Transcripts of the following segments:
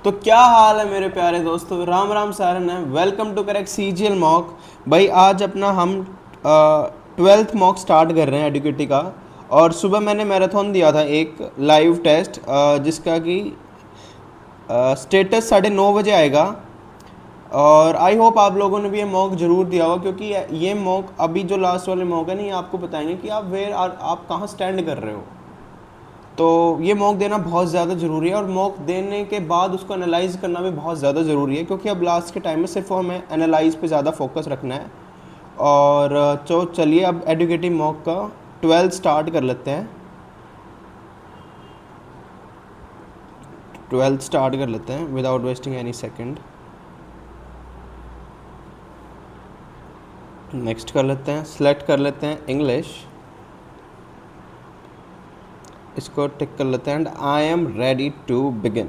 तो क्या हाल है मेरे प्यारे दोस्तों, राम राम सारन है। Welcome to correct CGL mock. भाई आज अपना हम 12th मॉक स्टार्ट कर रहे हैं एडुकेटी का। और सुबह मैंने मैराथन दिया था एक लाइव टेस्ट, जिसका कि स्टेटस 9:30 बजे आएगा। और आई होप आप लोगों ने भी ये मॉक ज़रूर दिया होगा, क्योंकि ये मॉक अभी जो लास्ट वाले मॉक है ना, ये आपको बताएंगे कि आप कहाँ स्टैंड कर रहे हो। तो ये मॉक देना बहुत ज़्यादा ज़रूरी है, और मॉक देने के बाद उसको एनालाइज करना भी बहुत ज़्यादा ज़रूरी है, क्योंकि अब लास्ट के टाइम में सिर्फ हमें एनालाइज पे ज़्यादा फोकस रखना है। और तो चलिए अब एडुकेटिव मॉक का 12 स्टार्ट कर लेते हैं। 12 स्टार्ट कर लेते हैं without wasting any second. Next कर लेते हैं, सेलेक्ट कर लेते हैं इंग्लिश, इसको टिक कर लेते हैं and I am ready to begin.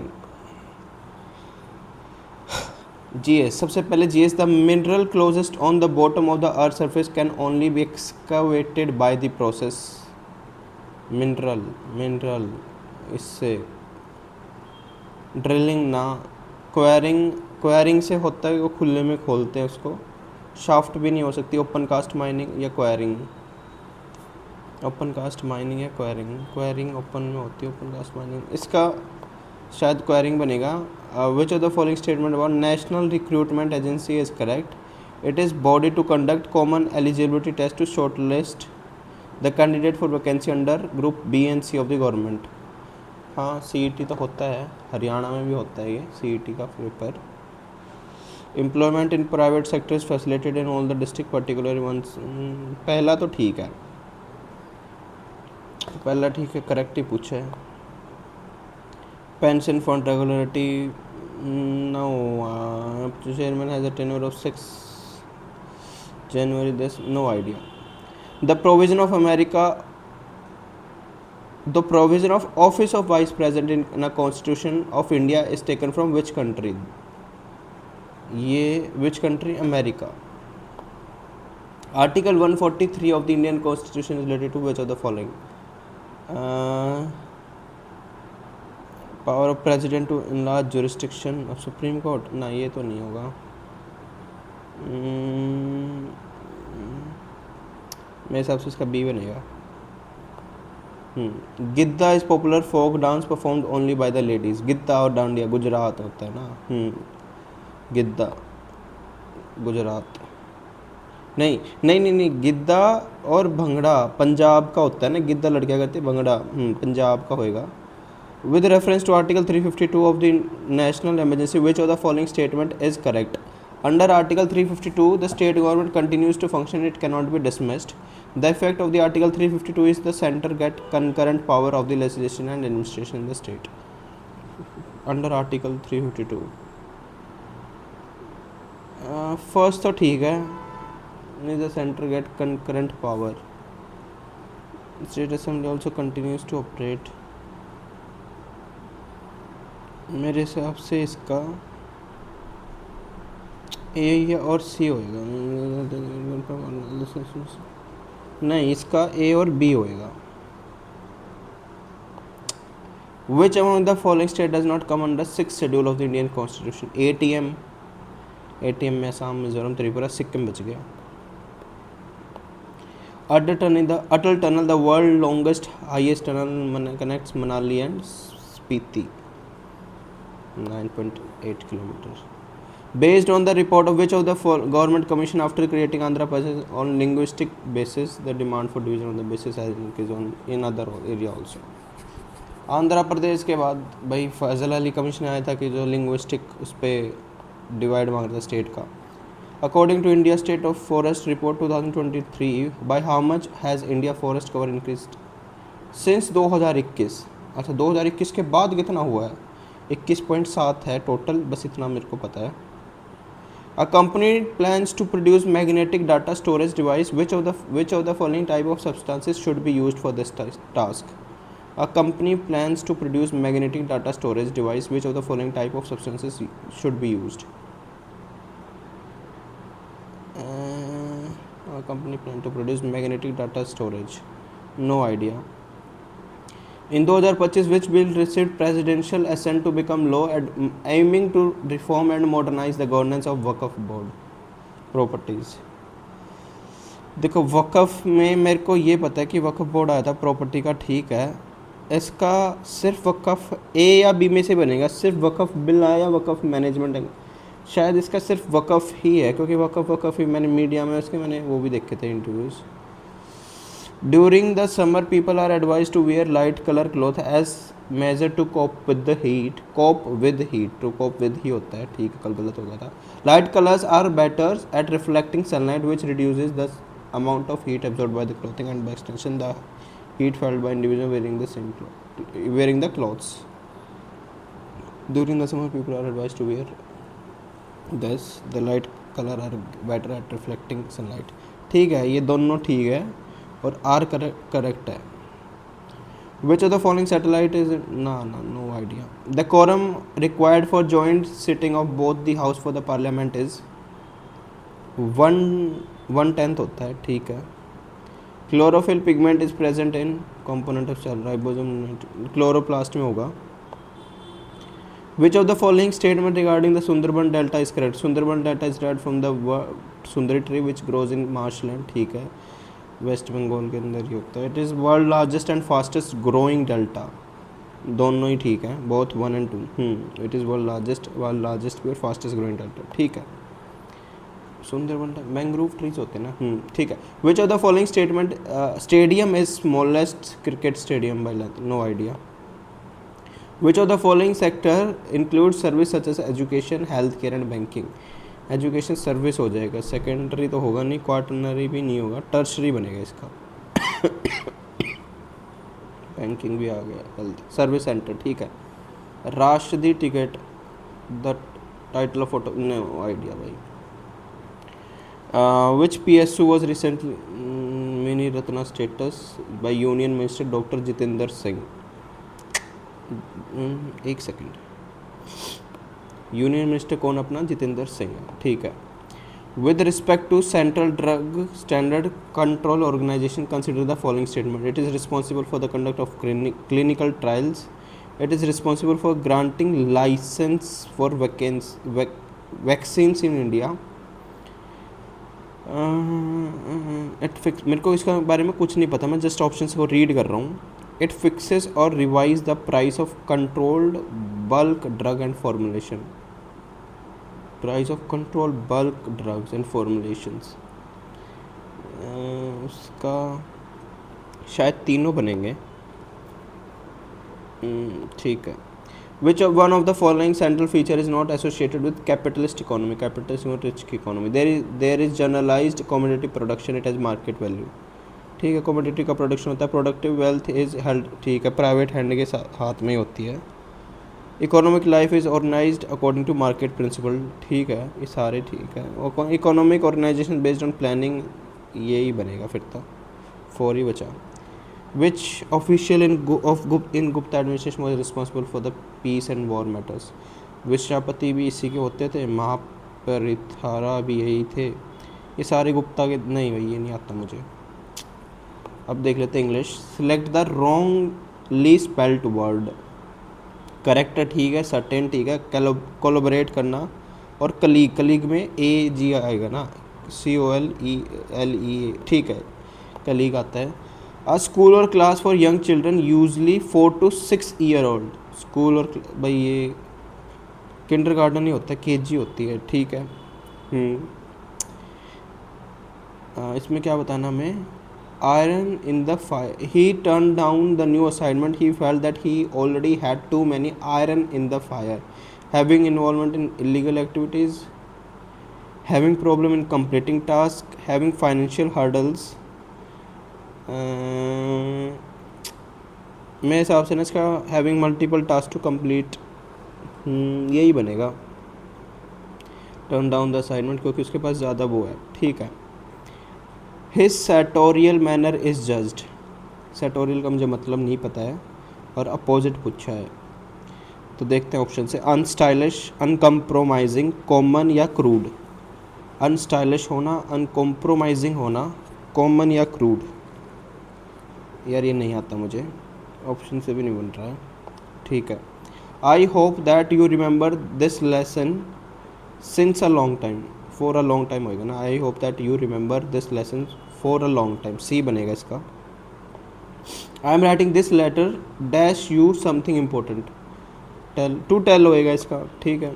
GS, सबसे पहले GS, the mineral closest on the bottom of the earth surface can only be excavated by the process. Mineral mineral इससे ड्रिलिंग ना, क्वेरिंग, क्वेरिंग से होता है, वो खुले में खोलते हैं उसको। शाफ्ट भी नहीं हो सकती, ओपन कास्ट माइनिंग या क्वेरिंग। ओपन कास्ट माइनिंग या क्वेरिंग, क्वेरिंग ओपन में होती है, ओपन कास्ट माइनिंग इसका शायद क्वेरिंग बनेगा। Which of the following statement about national recruitment agency is correct. It is body to conduct common eligibility test to short list the candidate for vacancy under group B and C of the government. हाँ, CET तो होता है, हरियाणा में भी होता है ये CET का पेपर। Employment in private sector is facilitated in all the district particular ones. पहला तो ठीक है, पहला ठीक है, करेक्ट ही पूछा है। Pension fund regularity, no, chairman has a tenure of 6 January this, no idea. The provision of America, the provision of office of vice president in a constitution of India is taken from which country? ये which country? America. Article 143 of the Indian Constitution is related to which of the following? Power of president to enlarge jurisdiction of Supreme Court, ना ये तो नहीं होगा। मेरे हिसाब से इसका बी बनेगा। Giddha is popular folk dance performed only by the ladies. Giddha और डांडिया गुजरात होता है ना। गिद्दा गुजरात, नहीं नहीं नहीं नहीं, गिद्दा और भंगड़ा पंजाब का होता है ना। गिद्दा लड़कियां करती है, भंगड़ा पंजाब का होएगा। With reference to article 352 of the national emergency which of the following statement is correct. Under Article 352, the state government continues to function, it cannot be dismissed. The effect of the Article 352 is the center get concurrent power of the legislation and administration in the state. Under Article 352. First तो ठीक है, is the center get concurrent power. State assembly also continues to operate. मेरे हिसाब से इसका ए और सी होएगा, नहीं इसका ए और बी होएगा। Which among the following state does not come under 6th schedule of the Indian constitution. ATM में असम, मिजोरम, त्रिपुरा, सिक्किम बच गया। Atal tunnel, the world longest highest tunnel, connects Manali and Spiti, 9.8 kilometre. Based on the report of which of the government commission after creating Andhra Pradesh on linguistic basis, the demand for division on the basis has increased on in other area also. Andhra Pradesh के बाद भाई फजल Ali commission आया था कि जो linguistic उस पर divide मांग रहा था स्टेट का। According to India state of forest report 2023, by how much has India forest cover increased since 2021। अच्छा, 2021 के बाद कितना हुआ है? 21.7 है टोटल, बस इतना मेरे को पता है। A company plans to produce magnetic data storage device. Which of the following type of substances should be used for this task? A company plans to produce magnetic data storage device. Which of the following type of substances should be used? A company plan to produce magnetic data storage. No idea. In 2025, which bill received presidential assent to become law, aiming to reform and modernize the governance of Waqf board properties? देखो वक्फ में मेरे को ये पता है कि वक्फ board आया था प्रॉपर्टी का, ठीक है। इसका सिर्फ वक्फ ए या बी में से बनेगा, सिर्फ वक्फ बिल आया या वक्फ मैनेजमेंट, शायद इसका सिर्फ वक्फ ही है, क्योंकि वक्फ ही मैंने मीडिया में उसके मैंने वो भी देखे थे interviews. During the summer, people are advised to wear light color cloth as measure to cope with the heat. Cope with heat. To cope with ही होता है, ठीक है, कल गलत हो गया था। Light colors are better at reflecting sunlight, which reduces the amount of heat absorbed by the clothing and by extension the heat felt by individual wearing the clothes. During the summer, people are advised to wear this. The light color are better at reflecting sunlight. ठीक है, ये दोनों ठीक है और are correct है। Which of the following satellite is no idea. The quorum required for joint sitting of both the house for the parliament is 1/10 होता है, ठीक है। Chlorophyll pigment is present in component of cell ribosome, chloroplast में होगा। Which of the following statement regarding the Sundarban delta is correct? Sundarban delta is derived from the sundari tree which grows in marshland, ठीक है, वेस्ट बंगाल के अंदर ही होता है। It is world largest and fastest growing delta, दोनों ही ठीक है, both 1 and 2। It is world largest भी और फास्टेस्ट ग्रोइंग डेल्टा, ठीक है। सुंदरबन मैंग्रोव ट्रीज होते हैं ना, ठीक है। Which of the following stadium is smallest cricket stadium by length? No idea. Which of the following sector include service such as education, health care and banking? Education service हो जाएगा, secondary तो होगा नहीं, क्वार्टनरी भी नहीं होगा, tertiary बनेगा इसका। बैंकिंग भी आ गया, हेल्थ सर्विस सेंटर, ठीक है। राष्ट्रपति ticket, the title of photo, no idea भाई। Which PSU was recently mini Ratna status by union minister doctor Jitendra Singh? एक सेकेंड, यूनियन मिनिस्टर कौन अपना? जितेंद्र सिंह, ठीक है। With respect to central drug standard control organisation consider the following statement? It is responsible for the conduct of clinical trials, it is responsible for granting licence for vaccines in India. मेरे को इसका बारे में कुछ नहीं पता, मैं just option को रीड कर रहा हूँ। इट फिक्सेस और revise the price of controlled bulk drug and formulation, price of control bulk drugs and formulations, उसका शायद तीनों बनेंगे, ठीक है। Which of one of the following central feature is not associated with capitalist economy? Capitalist not rich economy. There is generalized commodity production. It has market value. ठीक है, commodity का production होता है, प्रोडक्टिव वेल्थ इज हेल्ड, ठीक है, private hand के हाथ में होती है। Economic life is organised according to market principle, ठीक है, ये सारे ठीक है। Economic organisation based on planning, यही बनेगा फिर तो, 4 ही बचा। Which official in Gupta administration was responsible for the peace and war matters? Vishwapati भी इसी के होते थे, महापरिथारा भी यही थे, ये सारे गुप्ता के। नहीं भाई ये नहीं आता मुझे। अब देख लेते हैं English. Select the wrongly spelled word. Correct है, ठीक है, सर्टेन ठीक है, कोलैबोरेट करना, और कलीग में AG आएगा ना, COLELE, ठीक है, कलीग आता है। अ स्कूल और class for young children usually 4 to 6 year old। School और भाई ये किंडरगार्टन नहीं होता, KG होती है, ठीक है। इसमें क्या बताना हमें? Iron in the fire. He turned down the new assignment. He felt that he already had too many iron in the fire. Having involvement in illegal activities, having problem in completing tasks, having financial hurdles. मेरे हिसाब से ना इसका having multiple tasks to complete यही बनेगा, turn down the assignment, क्योंकि उसके पास ज़्यादा वो है, ठीक है। His sartorial manner is judged. sartorial का मुझे मतलब नहीं पता है और अपोजिट पूछा है, तो देखते हैं ऑप्शन से। अनस्टाइलिश, अनकम्प्रोमाइजिंग, कॉमन या क्रूड? अनस्टाइलिश होना, अनकम्प्रोमाइजिंग होना, कॉमन या क्रूड? यार ये नहीं आता मुझे, ऑप्शन से भी नहीं बन रहा है, ठीक है। I hope that you remember this lesson since a long time, for a long time होएगा ना, I hope that you remember this lesson for a long time, C बनेगा इसका। I am writing this letter dash you something important, tell to tell होएगा इसका, ठीक है।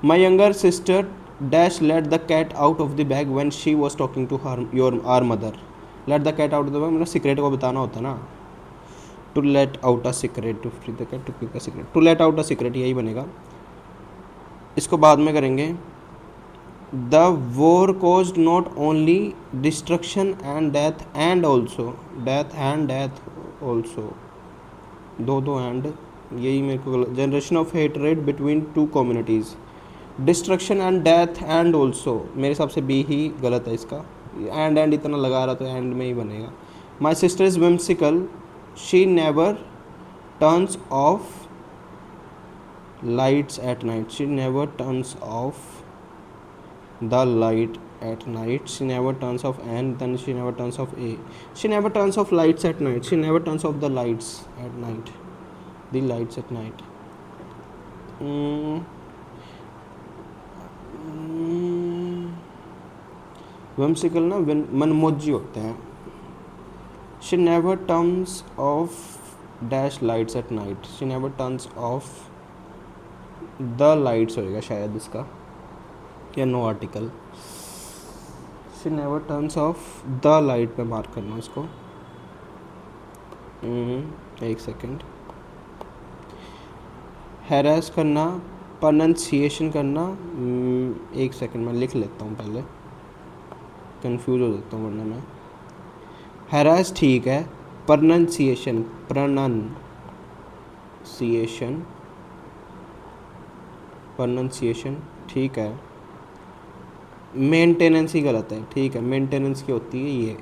My younger sister dash let the cat out of the bag when she was talking to her your are mother, let the cat out of the bag मतलब secret को बताना होता है ना, to let out a secret, to free the cat, to keep a secret, to let out a secret, यही बनेगा। इसको बाद में करेंगे। The war caused not only destruction and death and also, death and death also, though and, यही मेरे को generation of hatred between two communities, destruction and death and also, मेरे हिसाब से बी ही गलत है इसका, एंड इतना लगा रहा तो एंड में ही बनेगा। My sister is whimsical, she never turns of lights at night, she never turns off the light at night, she never turns off, and then she never turns off a, she never turns off lights at night, she never turns off the lights at night, the lights at night, whimsical ना मनमोजी होते हैं। she never turns off dash lights at night, she never turns off the lights होएगा शायद इसका, या no article, she never turns off the light पे mark करना इसको। एक सेकेंड, हैरेस करना, प्रोनाउंसिएशन करना, एक सेकेंड मैं लिख लेता हूँ पहले, कंफ्यूज हो जाता हूँ वरना मैं। हैरेस ठीक है, प्रोनाउंसिएशन प्रोनाउंसिएशन ठीक है, मेंटेनेंस ही गलत है, ठीक है, मेंटेनेंस की होती है ये,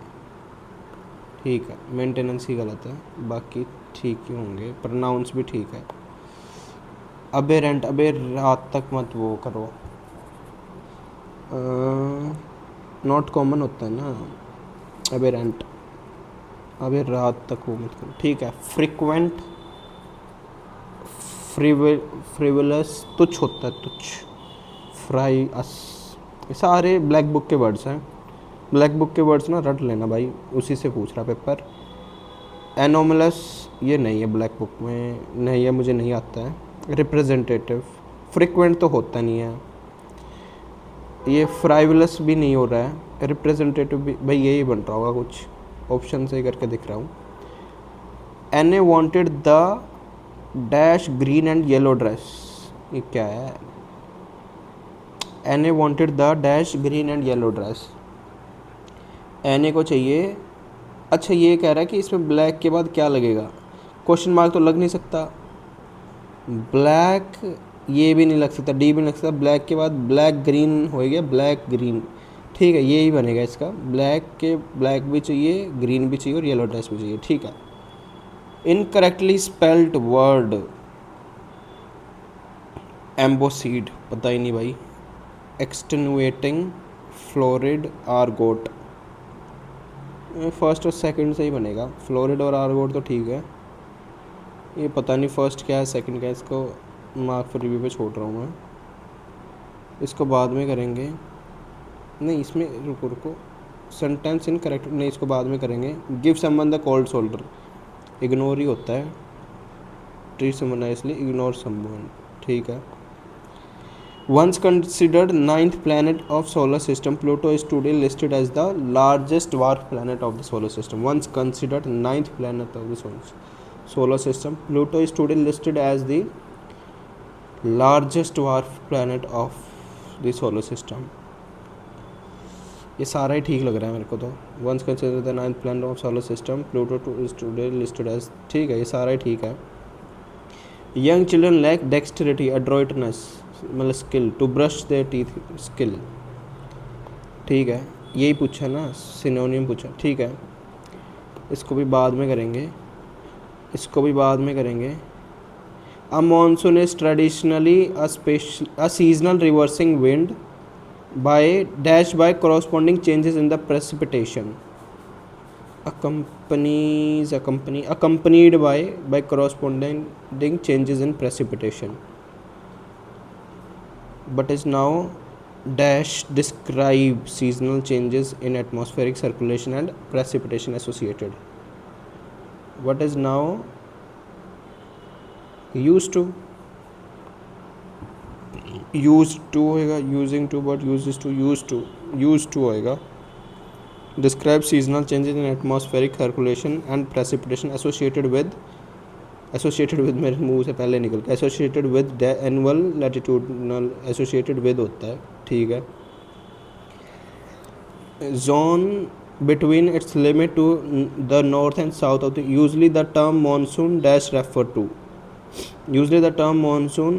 ठीक है, मेंटेनेंस ही गलत है, बाकी ठीक ही होंगे, प्रोनाउंस भी ठीक है। अबेरेंट, अबे रात तक मत वो करो, नॉट कॉमन होता है ना, अबेरेंट, अबे रात तक वो मत करो, ठीक है। फ्रिक्वेंट, फ्रिवलस तुच्छ होता है, तुच्छ, फ्राई अस, ये सारे ब्लैक बुक के वर्ड्स हैं, ब्लैक बुक के वर्ड्स ना रट लेना भाई, उसी से पूछ रहा पेपर। एनोमलस ये नहीं है ब्लैक बुक में, नहीं है, मुझे नहीं आता है। रिप्रेजेंटेटिव, फ्रिक्वेंट तो होता नहीं है, ये फ्राइवलस भी नहीं हो रहा है, रिप्रेजेंटेटिव भी भाई यही बन रहा होगा कुछ, ऑप्शन से करके दिख रहा हूँ। एने wanted the dash green and yellow dress, ये क्या है, एने wanted the dash green and yellow dress, एने को चाहिए, अच्छा ये कह रहा है कि इसमें ब्लैक के बाद क्या लगेगा, क्वेश्चन मार्क तो लग नहीं सकता, ब्लैक ये भी नहीं लग सकता, डी भी नहीं लग सकता, ब्लैक के बाद ब्लैक ग्रीन हो गया, ब्लैक ग्रीन, ठीक है, यही बनेगा इसका, ब्लैक के ब्लैक भी चाहिए, ग्रीन भी चाहिए और येलो ड्रेस भी चाहिए, ठीक है। इनकरेक्टली स्पेल्ड वर्ड, एम्बोसीड, पता ही नहीं भाई, एक्सटेनुएटिंग, फ्लोरिड, आर्गोट, फर्स्ट और सेकंड से ही बनेगा, फ्लोरिड और आर्गोट तो ठीक है, ये पता नहीं फर्स्ट क्या है सेकंड क्या है, इसको मार्क फॉर रिव्यू पे छोड़ रहा हूँ मैं, इसको बाद में करेंगे, नहीं इसमें रुको, सेंटेंस इनकरेक्ट नहीं, इसको बाद में करेंगे। Give someone the cold shoulder, ignore ही होता है, treat someone nicely, ignore someone, ठीक है। Once considered ninth planet of solar system, Pluto is today listed as the largest dwarf planet of the solar system. Once considered ninth planet of the solar system, Pluto is today listed as the largest dwarf planet of the solar system. ये सारा ही ठीक लग रहा है मेरे को तो। Once considered the ninth planet of solar system, Pluto is today listed as, ठीक है, ये सारा ही ठीक है। Young children lack dexterity, adroitness, मतलब skill, to brush their teeth, skill, ठीक है, यही पूछा ना, सिनोनियम पूछा, ठीक है, इसको भी बाद में करेंगे, इसको भी बाद में करेंगे। A monsoon is traditionally a seasonal reversing wind by dash by corresponding changes in the precipitation. accompanies accompanied by corresponding changes in precipitation, but is now dash describe seasonal changes in atmospheric circulation and precipitation associated. What is now used to होएगा, using to, but used to होएगा. Describe seasonal changes in atmospheric circulation and precipitation associated with मेरे मुंह से पहले निकल के associated with the annual latitudinal associated with होता है, ठीक है. Zone between its limit to the north and south of the usually the term monsoon dash refer to. Usually the term monsoon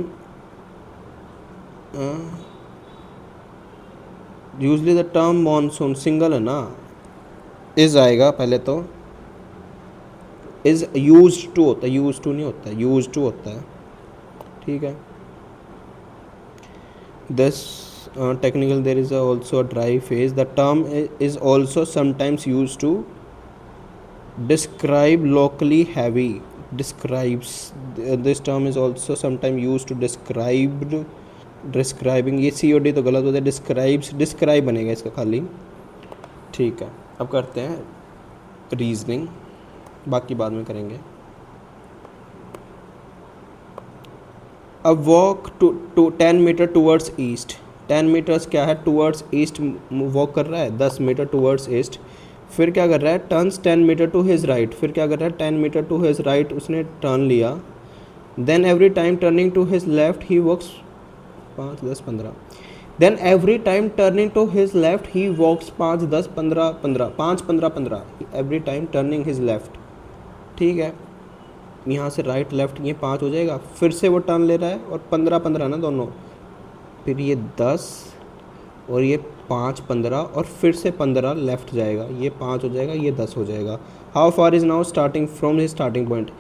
single है ना, इज आएगा पहले तो, is used to होता है, यूज्ड टू नहीं होता, यूज्ड टू होता है, ठीक है. This technical there is also a dry phase. The term is also sometimes used to describe locally heavy. Describes, this term is also sometime used to describing. ये COD तो गलत होता है, डिस्क्राइब्स, डिस्क्राइब बनेगा इसका खाली, ठीक है. अब करते हैं रीजनिंग, बाकी बाद में करेंगे. अब walk to 10 metre towards east. 10 metres क्या है, टूवर्ड्स ईस्ट वॉक कर रहा है, 10 मीटर टूवर्ड्स ईस्ट. फिर क्या कर रहा है, turns 10 metre to his right. फिर क्या कर रहा है, 10 मीटर टू हिज राइट उसने टर्न लिया. Then every time turning to his left he walks 5, 10, 15. Then every time turning to his left he walks 5, 10, 15, 15, 5, 15, 15. Every time turning his left, ठीक है. यहाँ से राइट लेफ्ट ये 5 हो जाएगा. फिर से वो टर्न ले रहा है और 15, 15 ना दोनों. फिर ये 10 और ये 5, 15 और फिर से 15 लेफ्ट जाएगा. ये 5 हो जाएगा, ये 10 हो जाएगा. How far is now starting from his starting point.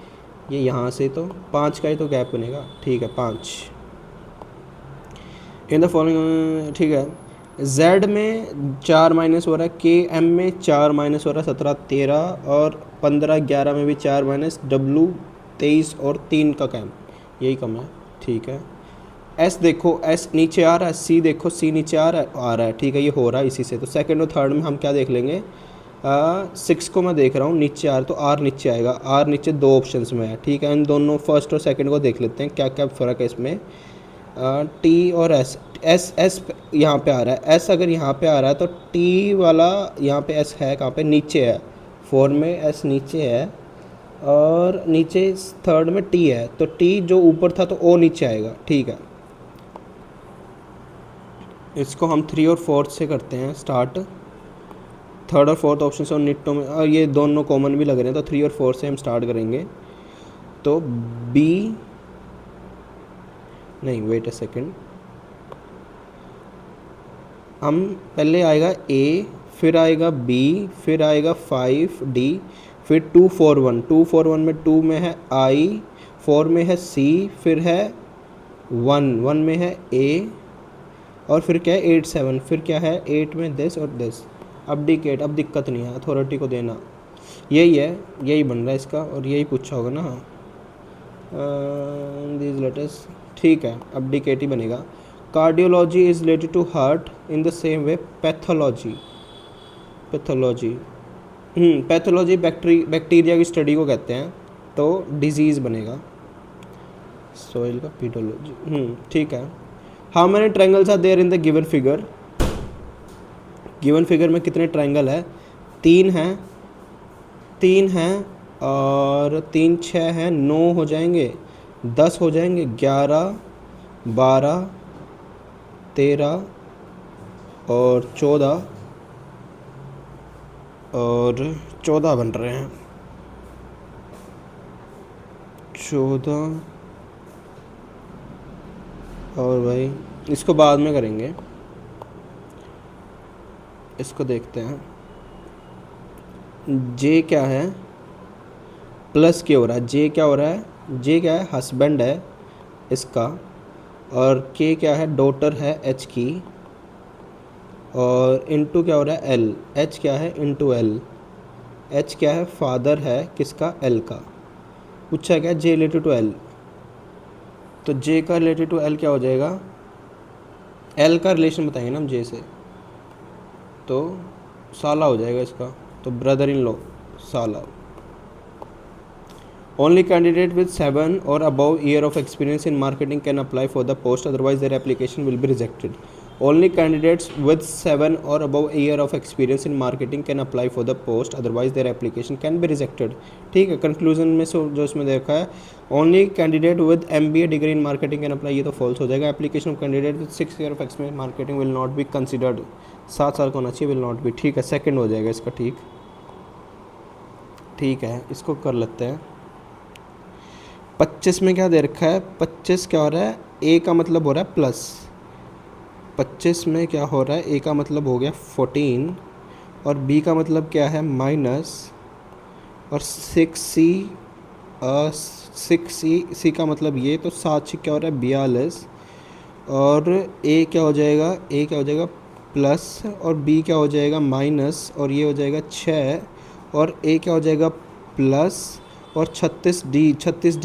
ये यहाँ से तो 5 का ही तो गैप बनेगा, ठीक है, 5. इन द फॉलोइंग, ठीक है. Z में 4 माइनस हो रहा है, KM में 4 माइनस हो रहा है, 17, 13 और 15, 11 में भी 4 माइनस, W 23 और 3 का कम, यही कम है, ठीक है. S देखो, S नीचे आ रहा है, C देखो, C नीचे आ रहा है, ठीक है, ये हो रहा है इसी से. तो सेकंड और थर्ड में हम क्या देख लेंगे, 6 को मैं देख रहा हूँ नीचे आ रहा है, तो R नीचे आएगा. R नीचे 2 ऑप्शंस में है, ठीक है. इन दोनों फर्स्ट और सेकंड को देख लेते हैं क्या क्या फ़र्क है इसमें. T और S यहाँ पे आ रहा है. S अगर यहाँ पे आ रहा है तो T वाला यहाँ पे S है कहाँ पे, नीचे है. 4 में S नीचे है और नीचे थर्ड में T है, तो T जो ऊपर था तो O नीचे आएगा, ठीक है. इसको हम 3 और 4 से करते हैं स्टार्ट. थर्ड और फोर्थ ऑप्शन से, और निट्टो में, और ये दोनों कॉमन भी लग रहे हैं, तो 3 और 4 से हम स्टार्ट करेंगे. तो B नहीं, वेट अ सेकेंड, हम पहले आएगा A, फिर आएगा B, फिर आएगा 5D, फिर 2, 4, 1. 2, 4, 1 में 2 में है I, 4 में है C, फिर है 1 में है A, और फिर क्या है 8, 7, फिर क्या है 8 में दिस और दिस. अब्डिकेट, अब दिक्कत नहीं है, अथॉरिटी को देना, यही है, यही बन रहा है इसका, और यही पूछा होगा ना दीज लेटर्स, ठीक है, अब्डिकेट ही बनेगा. Cardiology is related to heart in the same way. Pathology bacteria की स्टडी को कहते हैं, तो डिजीज़ बनेगा. सोइल का पीडोलॉजी, ठीक है. How many triangles are there in the given figure. Given figure में कितने ट्रायंगल है, 3 हैं और 3, 6 हैं, 9 हो जाएंगे, 10 हो जाएंगे, 11, 12, 13 और 14 बन रहे हैं. 14 और भाई इसको बाद में करेंगे, इसको देखते हैं. J क्या है, प्लस K हो रहा है. J क्या हो रहा है, J क्या है, हस्बैंड है इसका, और K क्या है, डॉटर है H की, और इनटू क्या हो रहा है L, H क्या है इनटू L, एच क्या है, फादर है किसका, एल का। पूछा क्या, जे रिलेटेड टू एल, तो जे का रिलेटेड टू एल क्या हो जाएगा, एल का रिलेशन बताएंगे ना हम जे से, तो साला हो जाएगा इसका, तो ब्रदर इन लॉ साला। Only candidate with 7 or above year of experience in marketing can apply for the post, otherwise their application will be rejected. Only candidates with 7 or above year of experience in marketing can apply for the post, otherwise their application can be rejected. ठीक है, conclusion में जो इसमें देखा है, only candidate with MBA degree in marketing can apply, ये तो false हो जाएगा। Application of candidate with 6 year of experience marketing will not be considered, 7 साल का होना चाहिए, विल नॉट बी। ठीक है, सेकंड हो जाएगा इसका। ठीक है, इसको कर लेते हैं। 25 में क्या दे रखा है, 25 क्या हो रहा है, ए का मतलब हो रहा है प्लस, 25 में क्या हो रहा है, ए का मतलब हो गया 14 और बी का मतलब क्या है माइनस, और 6 का मतलब ये, तो 7 क्या हो रहा है 42, और ए क्या हो जाएगा, ए क्या हो जाएगा प्लस, और बी क्या हो जाएगा माइनस, और ये हो जाएगा 6, और ए क्या हो जाएगा प्लस, और 36D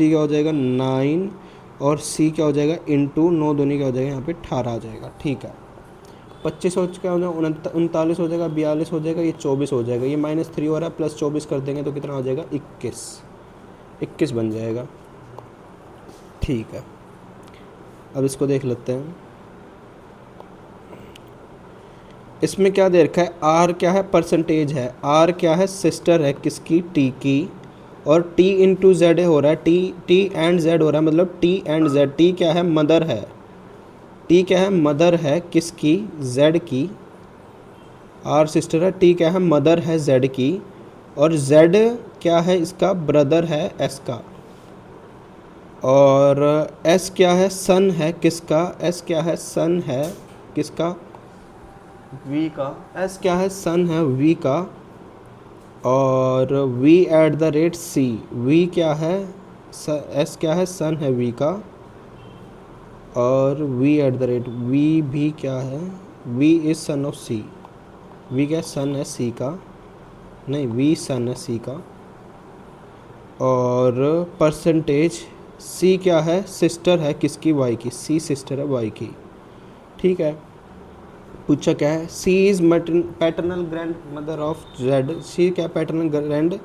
क्या हो जाएगा 9, और सी क्या हो जाएगा इंटू 9 दूनी क्या हो जाएगा यहाँ पे 18 आ जाएगा। ठीक है, 25 हो क्या हो जाएगा 39 हो जाएगा, 42 हो जाएगा, ये 24 हो जाएगा, ये -3 हो रहा है, प्लस 24 कर देंगे तो कितना हो जाएगा 21 बन जाएगा। ठीक है, अब इसको देख लेते हैं। इसमें क्या दे रखा है, आर क्या है परसेंटेज है, आर क्या है सिस्टर है किसकी, टी की, और टी इंटू जेड हो रहा है, टी एंड जेड हो रहा है, मतलब टी एंड जेड। टी क्या है मदर है, टी क्या है मदर है किसकी, जेड की, आर सिस्टर है, टी क्या है मदर है जेड की, और जेड क्या है इसका ब्रदर है एस का, और एस क्या है सन है किसका, एस क्या है सन है किसका, वी का, एस क्या है सन है वी का, और v@c, वी क्या है एस क्या है सन है वी का, और वी भी क्या है, V is son of C, V क्या सन है सी का, नहीं वी सन है सी का, और परसेंटेज सी क्या है सिस्टर है किसकी, वाई की, सी सिस्टर है वाई की। ठीक है, पूछा क्या है, C is paternal grandmother of Z, C क्या paternal grand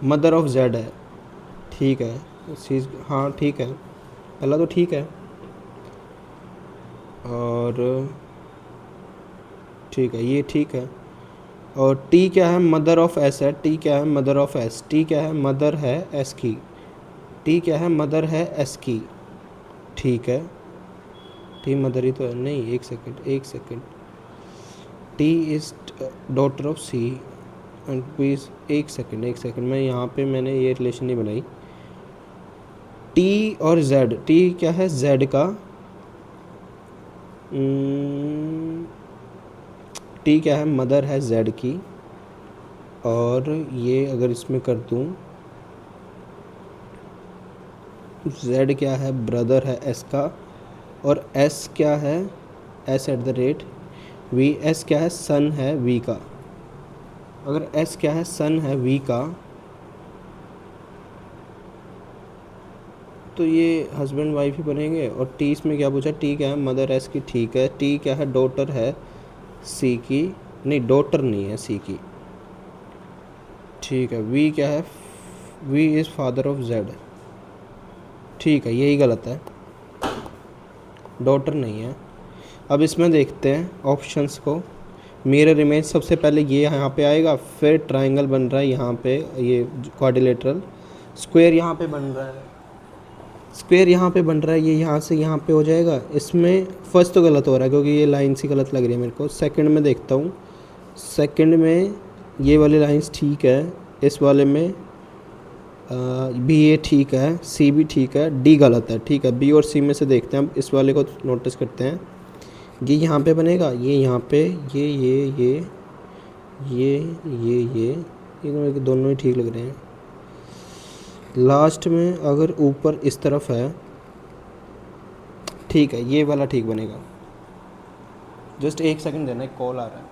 mother of Z है। ठीक है, सी, हाँ ठीक है, पहला तो ठीक है, और ठीक है ये ठीक है, और टी क्या है मदर ऑफ एस है, टी क्या है मदर ऑफ एस, टी क्या है मदर है एस की, टी क्या है मदर है एस की। ठीक है, टी मदर ही तो है, नहीं एक second, T is daughter of C and P is, एक सेकेंड मैं यहाँ पे मैंने ये रिलेशन नहीं बनाई, टी और जेड, टी क्या है जेड का, टी क्या है मदर है जेड की, और ये अगर इसमें कर दूँ, जेड क्या है ब्रदर है एस का, और एस क्या है s@, वी, एस क्या है सन है वी का, अगर एस क्या है सन है वी का, तो ये हस्बैंड वाइफ ही बनेंगे। और टी इसमें क्या पूछा, टी क्या है मदर एस की, ठीक है, टी क्या है डॉटर है सी की, नहीं डॉटर नहीं है सी की। ठीक है, वी क्या है, V is father of Z, ठीक है यही गलत है, डॉटर नहीं है। अब इसमें देखते हैं ऑप्शंस को, मिरर इमेज सबसे पहले ये यहाँ पे आएगा, फिर ट्रायंगल बन रहा है यहाँ पे, ये क्वाड्रिलेटरल, स्क्वायर यहाँ पे बन रहा है, स्क्वायर यहाँ पे बन रहा है, ये यहाँ से यहाँ पे हो जाएगा। इसमें फर्स्ट तो गलत हो रहा है क्योंकि ये लाइन सी गलत लग रही है मेरे को। सेकंड में देखता हूँ, सेकंड में ये वाली लाइंस ठीक है, इस वाले में बी ए ठीक है, सी भी ठीक है, डी गलत है। ठीक है, बी और सी में से देखते हैं, अब इस वाले को नोटिस करते हैं, ये यहाँ पे बनेगा, ये यहाँ पे, ये दोनों ही ठीक लग रहे हैं। लास्ट में अगर ऊपर इस तरफ है, ठीक है ये वाला ठीक बनेगा। जस्ट एक सेकंड देना, एक कॉल आ रहा है।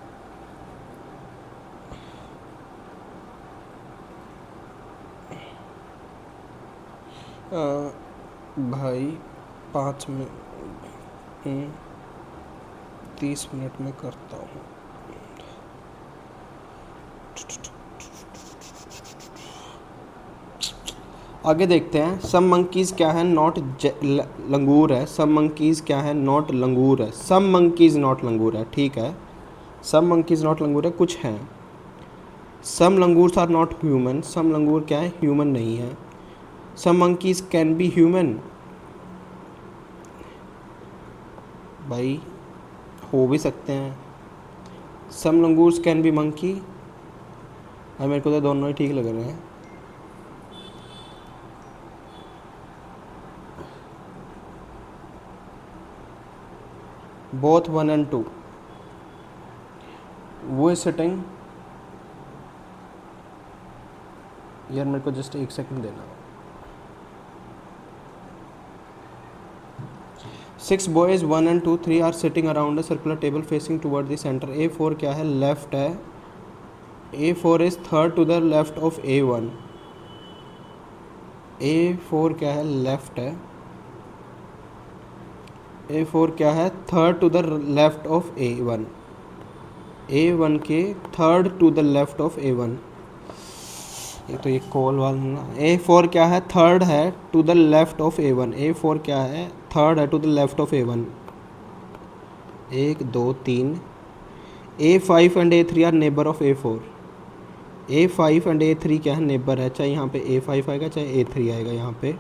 भाई 30 मिनट में करता हूँ। आगे देखते हैं। सम मंकीज क्या है, नॉट लंगूर है। सम मंकीज क्या है, नॉट लंगूर है। सम मंकीज नॉट लंगूर है, ठीक है। सम मंकीज नॉट लंगूर है, कुछ हैं। सम लंगूर्स आर नॉट ह्यूमन, सम लंगूर क्या है, ह्यूमन नहीं है। सम मंकीज कैन बी ह्यूमन, भाई हो भी सकते हैं। सम लंगूर्स कैन बी मंकी, भाई मेरे को तो दोनों ही ठीक लग रहे हैं। Both 1 and 2। वो इज सिटिंग, यार मेरे को जस्ट 1 सेकंड देना। 6 boys 1 and 2 3 are sitting around a circular table facing toward the centre. A4 क्या है, लेफ्ट है। A4 is third to the left of A1। A4 क्या है, लेफ्ट है। A4 क्या है, third to the left of A1। A1 के third to the left of A1। ये तो ये कॉल वाला ना। A4 क्या है, थर्ड है to the left of A1। A4 क्या है, थर्ड है to the left of A1। 1 2 3। A5 and A3 are neighbour of A4। A5 and A3 क्या है, नेबर है। चाहे यहाँ पे A5 आएगा चाहे A3 आएगा यहाँ पे,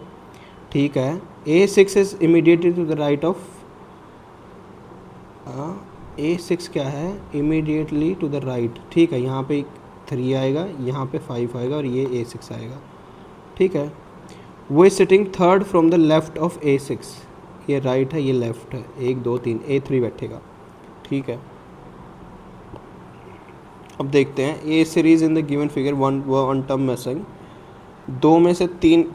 ठीक है। A6 is immediately to the right of, A6 क्या है, इमीडिएटली टू द राइट, ठीक है। यहाँ पे 3 आएगा, यहाँ पे 5 आएगा और ये A6 आएगा, ठीक है। वो is sitting third from the left of A6। ये राइट है, ये लेफ्ट है। 1 2 3, A3 बैठेगा, ठीक है। अब देखते हैं। A series in the given figure one term missing. 2 में से 3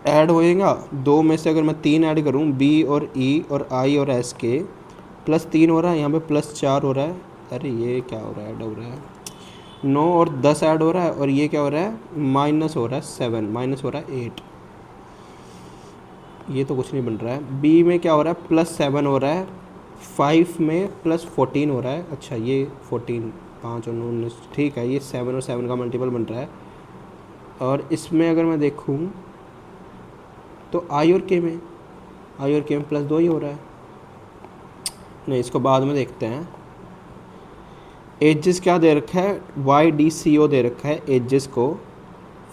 ऐड होएगा। 2 में से अगर मैं 3 ऐड करूँ, B और E और I और S के, +3 हो रहा है, यहाँ पे +4 हो रहा है। अरे ये क्या हो रहा है, ऐड हो रहा है। 9 और 10 ऐड हो रहा है और ये क्या हो रहा है, माइनस हो रहा है 7, माइनस हो रहा है 8। ये तो कुछ नहीं बन रहा है। बी में क्या हो रहा है, +7 हो रहा है। 5 में +14 हो रहा है। अच्छा ये 14, 5 और 9 19, ठीक है। ये 7 और 7 का मल्टीपल बन रहा है। और इसमें अगर मैं देखूँ तो आई और के में +2 ही हो रहा है। नहीं, इसको बाद में देखते हैं। एजेस क्या दे रखा है, YDCO दे रखा है एजेस को,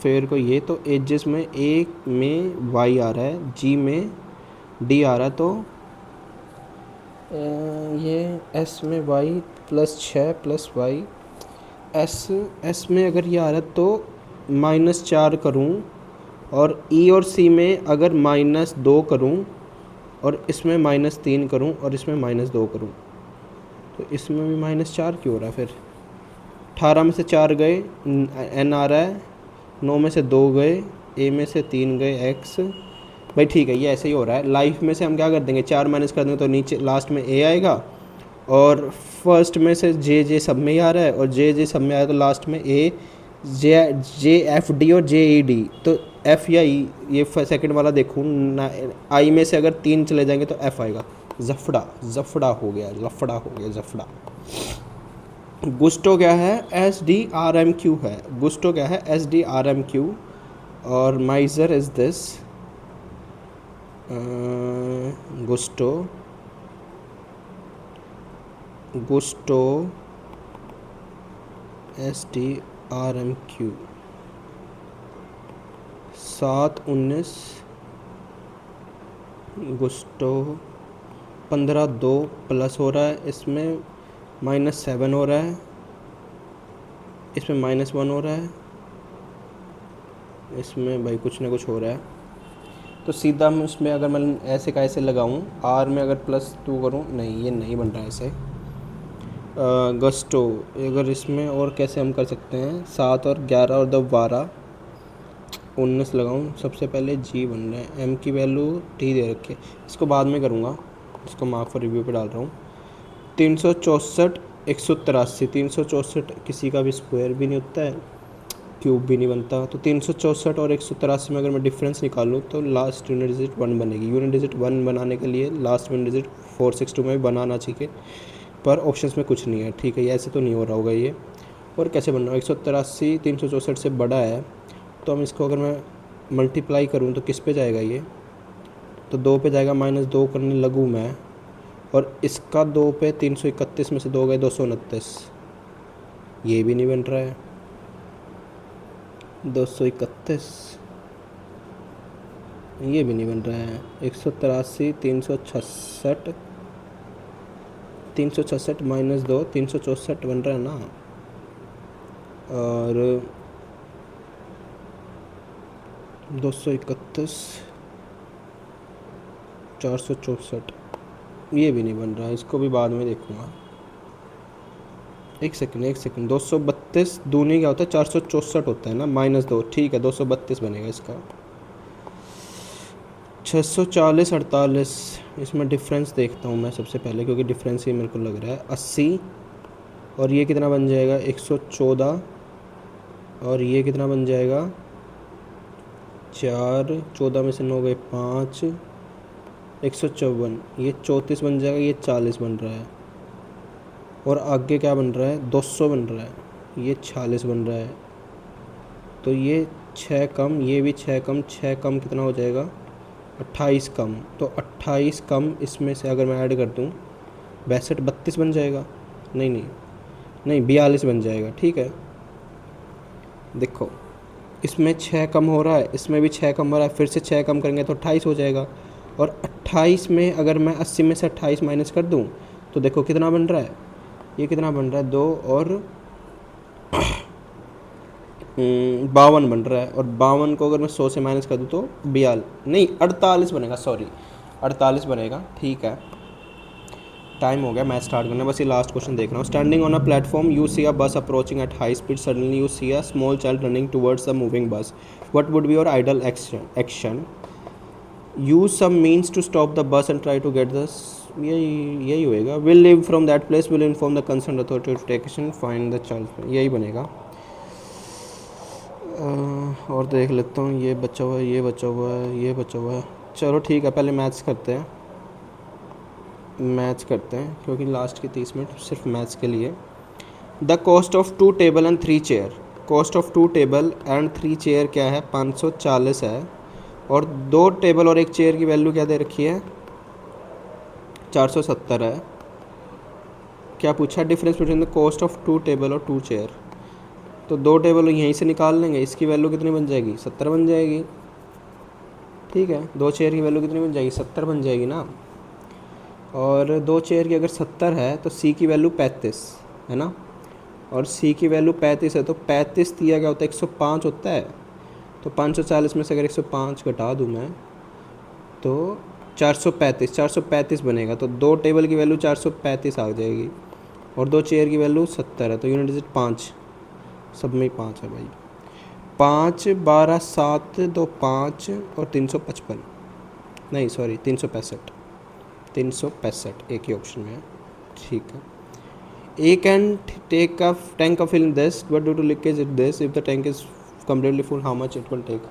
फिर को ये तो एजेस में A में Y आ रहा है, G में D आ रहा है, तो ये S में Y +6 +Y। S में अगर ये आ रहा है तो -4 करूँ, और E और C में अगर -2 करूँ, और इसमें -3 करूँ, और इसमें -2 करूँ, तो इसमें भी -4 क्यों हो रहा है फिर। 18 में से 4 गए, N आ रहा है। 9 में से 2 गए, A में से 3 गए, X। भाई ठीक है, ये ऐसे ही हो रहा है। लाइफ में से हम क्या कर देंगे, 4 माइनस कर देंगे तो नीचे लास्ट में A आएगा, और फर्स्ट में से J सब में ही आ रहा है, और J सब में आया तो लास्ट में A J F D और J E D, तो F या E, ये सेकंड वाला देखूँ ना। I में से अगर 3 चले जाएंगे तो F आएगा। जफड़ा हो गया, जफड़ा। गुस्टो क्या है, SDRMQ है। गुस्टो क्या है, SDRMQ। और माइजर is this, Gusto SDRMQ। 7 19 Gusto 15 2 plus हो रहा है, इसमें -7 हो रहा है, इसमें -1 हो रहा है, इसमें भाई कुछ ना कुछ हो रहा है। तो सीधा मैं इसमें अगर मैं ऐसे का ऐसे लगाऊं, R में अगर +2 करूं, नहीं ये नहीं बन रहा है ऐसे। गस्टो, अगर इसमें और कैसे हम कर सकते हैं, 7 और 11 और 2 12 19 लगाऊं। सबसे पहले G बन रहा है, M की वैल्यू T दे रखे, इसको बाद में करूँगा, इसको मार्क फॉर रिव्यू पे डाल रहा हूँ। 364 183, 364 किसी का भी स्क्वायर भी नहीं होता है, क्यूब भी नहीं बनता। तो 364 और 183 में अगर मैं डिफरेंस निकालूँ तो लास्ट यूनिट डिजिट 1 बनेगी। यूनिट डिजिट 1 बनाने के लिए लास्ट यूनिट डिजिट 462 में भी बनाना चाहिए, पर ऑप्शंस में कुछ नहीं है। ठीक है, ये ऐसे तो नहीं हो रहा होगा ये। और कैसे बनना, 183 364 से बड़ा है, तो हम इसको अगर मैं मल्टीप्लाई करूँ तो किस पे जाएगा ये, तो 2 पे जाएगा, -2 करने लगूँ मैं, और इसका 2 पे 331 में से 2 गए 229, ये भी नहीं बन रहा है। 231 ये भी नहीं बन रहा है। 183 366 366 -2 364 बन रहा है ना, और 231 464 ये भी नहीं बन रहा है। इसको भी बाद में देखूँगा। एक सेकंड 232 दूनी क्या होता है, 464 होता है ना, -2, ठीक है 232 बनेगा इसका। 640 48, इसमें डिफरेंस देखता हूँ मैं सबसे पहले, क्योंकि डिफरेंस ही मेरे को लग रहा है। 80 और ये कितना बन जाएगा, 114, और ये कितना बन जाएगा, 4, 14 में से 9 गए 5, 154, ये 34 बन जाएगा, ये 40 बन रहा है। और आगे क्या बन रहा है, 200 बन रहा है, ये 46 बन रहा है। तो ये 6 कम, ये भी 6 कम, 6 कम कितना हो जाएगा, 28 कम। तो 28 कम इसमें से अगर मैं ऐड कर दूँ 62 32 बन जाएगा, नहीं 42 बन जाएगा। ठीक है, देखो इसमें 6 कम हो रहा है, इसमें भी 6 कम हो रहा है, फिर से 6 कम करेंगे तो 28 हो जाएगा। और 28 में अगर मैं 80 में से 28 माइनस कर दूँ तो देखो कितना बन रहा है, ये कितना बन रहा है, 2 और 52 बन रहा है। और 52 को अगर मैं 100 से माइनस कर दूँ तो 48 बनेगा, सॉरी 48 बनेगा। ठीक है, टाइम हो गया, मैच स्टार्ट करना, बस ये लास्ट क्वेश्चन देख रहा हूँ। Standing on a platform you see a bus approaching at high speed, suddenly you see a small child running towards the moving bus, what would be your ideal action? Use some means to stop the bus and try to get this, यही होएगा। Will leave from that place, will inform the concern authority to take action, find the child, यही बनेगा। और देख लेता हूँ, ये बचा हुआ है, ये बचा हुआ है, ये बचा हुआ है। चलो ठीक है, पहले मैथ्स करते हैं, क्योंकि लास्ट के 30 मिनट सिर्फ मैथ्स के लिए। The cost of 2 table and 3 chair, cost of 2 table and 3 chair क्या है, 540 है। और 2 टेबल और 1 चेयर की वैल्यू क्या दे रखी है, 470 है। क्या पूछा, difference between the cost of 2 table और 2 चेयर। तो 2 टेबल यहीं से निकाल लेंगे, इसकी वैल्यू कितनी बन जाएगी, 70 बन जाएगी। ठीक है, 2 चेयर की वैल्यू कितनी बन जाएगी, 70 बन जाएगी ना। और 2 चेयर की अगर 70 है तो सी की वैल्यू 35 है ना, और सी की वैल्यू 35 है, तो 35 दिया क्या होता है, 105 होता है। तो 540 में से अगर 105 घटा दूँ मैं तो 435 बनेगा। तो 2 टेबल की वैल्यू 435 आ जाएगी, और 2 चेयर की वैल्यू 70 है। तो यूनिट डिजिट 5, सब में 5 है भाई। 5 12 7 2 5 और 355, नहीं सॉरी 365 एक ही ऑप्शन में है। ठीक है, A can take a tank of fill this, but due to leakage it this, if the tank is completely full how much it will take.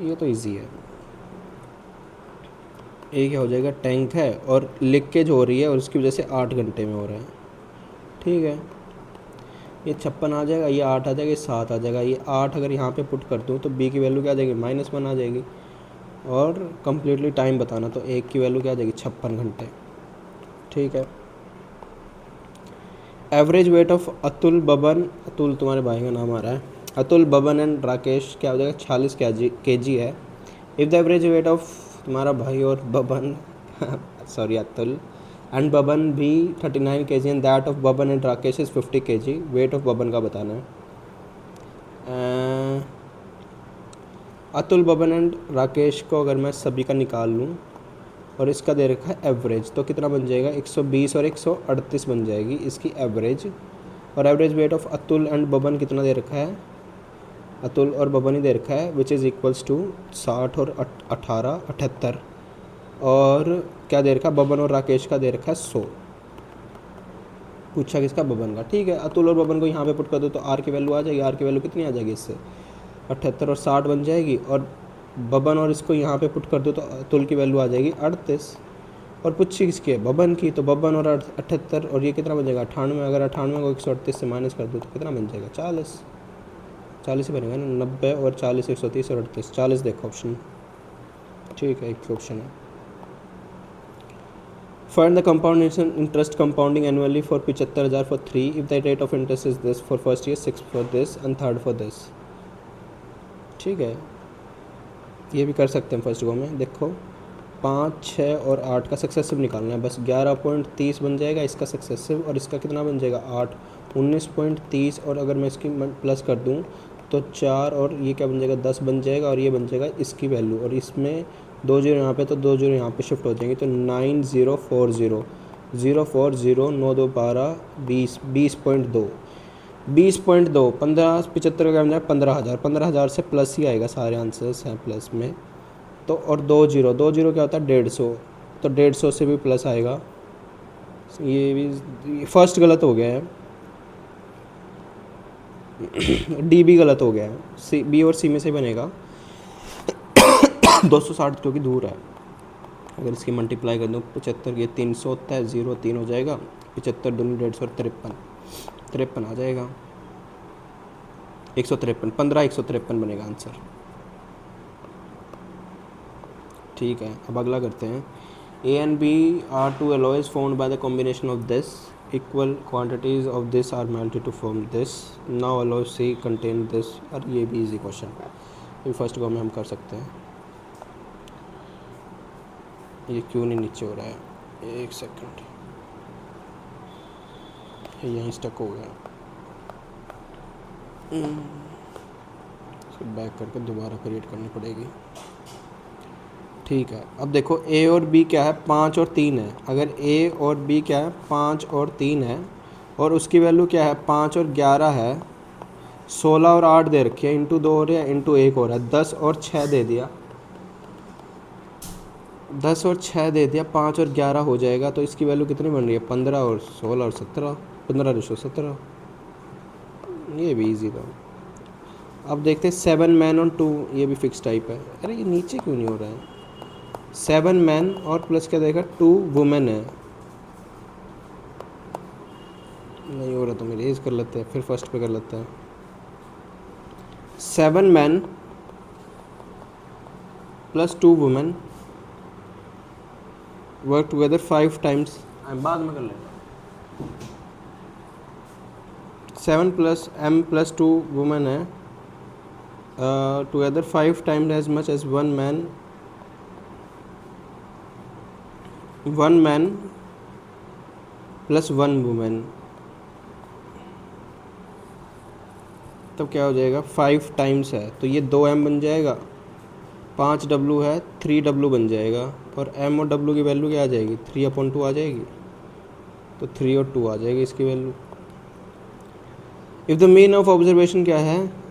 ये तो इजी है, ये क्या हो जाएगा, टैंक है और लीकेज हो रही है और उसकी वजह से 8 घंटे में हो रहा है। ठीक है, ये 56 आ जाएगा, ये 8 आ जाएगा, ये 7 आ जाएगा। ये 8 अगर यहाँ पे पुट कर दूँ तो बी की वैल्यू क्या आ जाएगी, -1 आ जाएगी। और कम्प्लीटली टाइम बताना तो एक की वैल्यू क्या आ जाएगी, 56 घंटे। ठीक है, average weight of Atul Baban, Atul तुम्हारे भाई का नाम आ रहा है, अतुल बबन एंड राकेश क्या हो जाएगा, 46 kg है। If the average weight of तुम्हारा भाई और बबन सॉरी अतुल एंड बबन भी 39 kg and that of Baban and Rakesh is 50 kg, weight of Baban का बताना है। अतुल बबन एंड राकेश को अगर मैं सभी का निकाल लूँ और इसका दे रखा है एवरेज, तो कितना बन जाएगा, 120 और 138 बन जाएगी इसकी एवरेज। और average weight of Atul and Baban कितना दे रखा है, अतुल और बबन ही दे रखा है, विच इज़ इक्वल्स टू 60 और 18 78। और क्या दे रखा है, बबन और राकेश का दे रखा है 100। पूछा किसका, बबन का। ठीक है, अतुल और बबन को यहाँ पे पुट कर दो तो आर की वैल्यू आ जाएगी। आर की वैल्यू कितनी आ जाएगी इससे, 78 और 60 बन जाएगी। और बबन और इसको यहाँ पे पुट कर दो तो अतुल की वैल्यू आ जाएगी 38। और पूछी किसकी है, बबन की, तो बबन और 78 और ये कितना बन जाएगा 98। अगर 98 को 138 से माइनस कर दो तो कितना बन जाएगा 40। 40 ही बनेगा ना, 90 और 40 130 और 38 40 देखो ऑप्शन। ठीक है, एक ऑप्शन है। Find the compound interest compounding annually for 75,000 for 3 if the rate of interest is this for first year, 6 for this and third for this। ठीक है, ये भी कर सकते हैं फर्स्ट गो में। देखो 5, 6 और 8 का सक्सेसिव निकालना है बस। 11.30 बन जाएगा इसका सक्सेसिव, और इसका कितना बन जाएगा 8, 19.30। और अगर मैं इसकी प्लस कर दूँ तो 4 और ये क्या बन जाएगा 10 बन जाएगा। और ये बन जाएगा इसकी वैल्यू, और इसमें 2 जीरो यहाँ पे तो 2 जीरो यहाँ पे शिफ्ट हो जाएंगे तो 9040 040 9 2 12 20 20.2 20.2 15 75 का क्या बन जाएगा 15,000। 15,000 से प्लस ही आएगा, सारे आंसर्स हैं प्लस में। तो और 2 जीरो क्या होता है 150, तो 150 से भी प्लस आएगा। ये भी फर्स्ट गलत हो गया है, डी भी गलत हो गया है, सी बी और सी में से बनेगा 260 क्योंकि दूर है। अगर इसकी मल्टीप्लाई कर दूँ 75, ये 300 होता है, 0 3 हो जाएगा, 75 दूनी 150 53 आ जाएगा 153 15 153 बनेगा आंसर। ठीक है, अब अगला करते हैं। A and B are two alloys found by the combination of this equal quantities of this are melted to form this. Now alloy C contain this. और ये भी इजी क्वेश्चन है, ये फर्स्ट गो में हम कर सकते हैं। ये क्यों नहीं नीचे हो रहा है, एक सेकंड, यहीं स्टक हो गया। इसको बैक करके दोबारा क्रिएट करनी पड़ेगी। ठीक है, अब देखो ए और बी क्या है 5 और 3 है। अगर ए और बी क्या है 5 और 3 है, और उसकी वैल्यू क्या है 5 और 11 है, 16 और 8 दे रखी है, इंटू 2 हो रहा है, इंटू 1 हो रहा है, 10 और 6 दे दिया, 10 और 6 दे दिया, 5 और 11 हो जाएगा। तो इसकी वैल्यू कितनी बन रही है 15 और 16 और 17, 15/17। ये भी इजी था। अब देखते हैं 7 मैन और 2, ये भी फिक्स टाइप है। अरे ये नीचे क्यों नहीं हो रहा है, 7 मैन और प्लस क्या देगा 2 वुमेन है। नहीं हो रहा तो मैं रेज कर लेते हैं, फिर फर्स्ट पे कर लेते हैं। 7 man plus 2 women work together 5 times. बाद में कर लेंगे। 7 प्लस m प्लस 2 वुमेन है, together 5 times as much as 1 man plus 1 women. तब क्या हो जाएगा 5 टाइम्स है तो ये 2m बन जाएगा, 5w है 3w बन जाएगा, और m और w की वैल्यू क्या आ जाएगी 3/2 आ जाएगी, तो 3 और 2 आ जाएगी इसकी value. If the mean of observation क्या है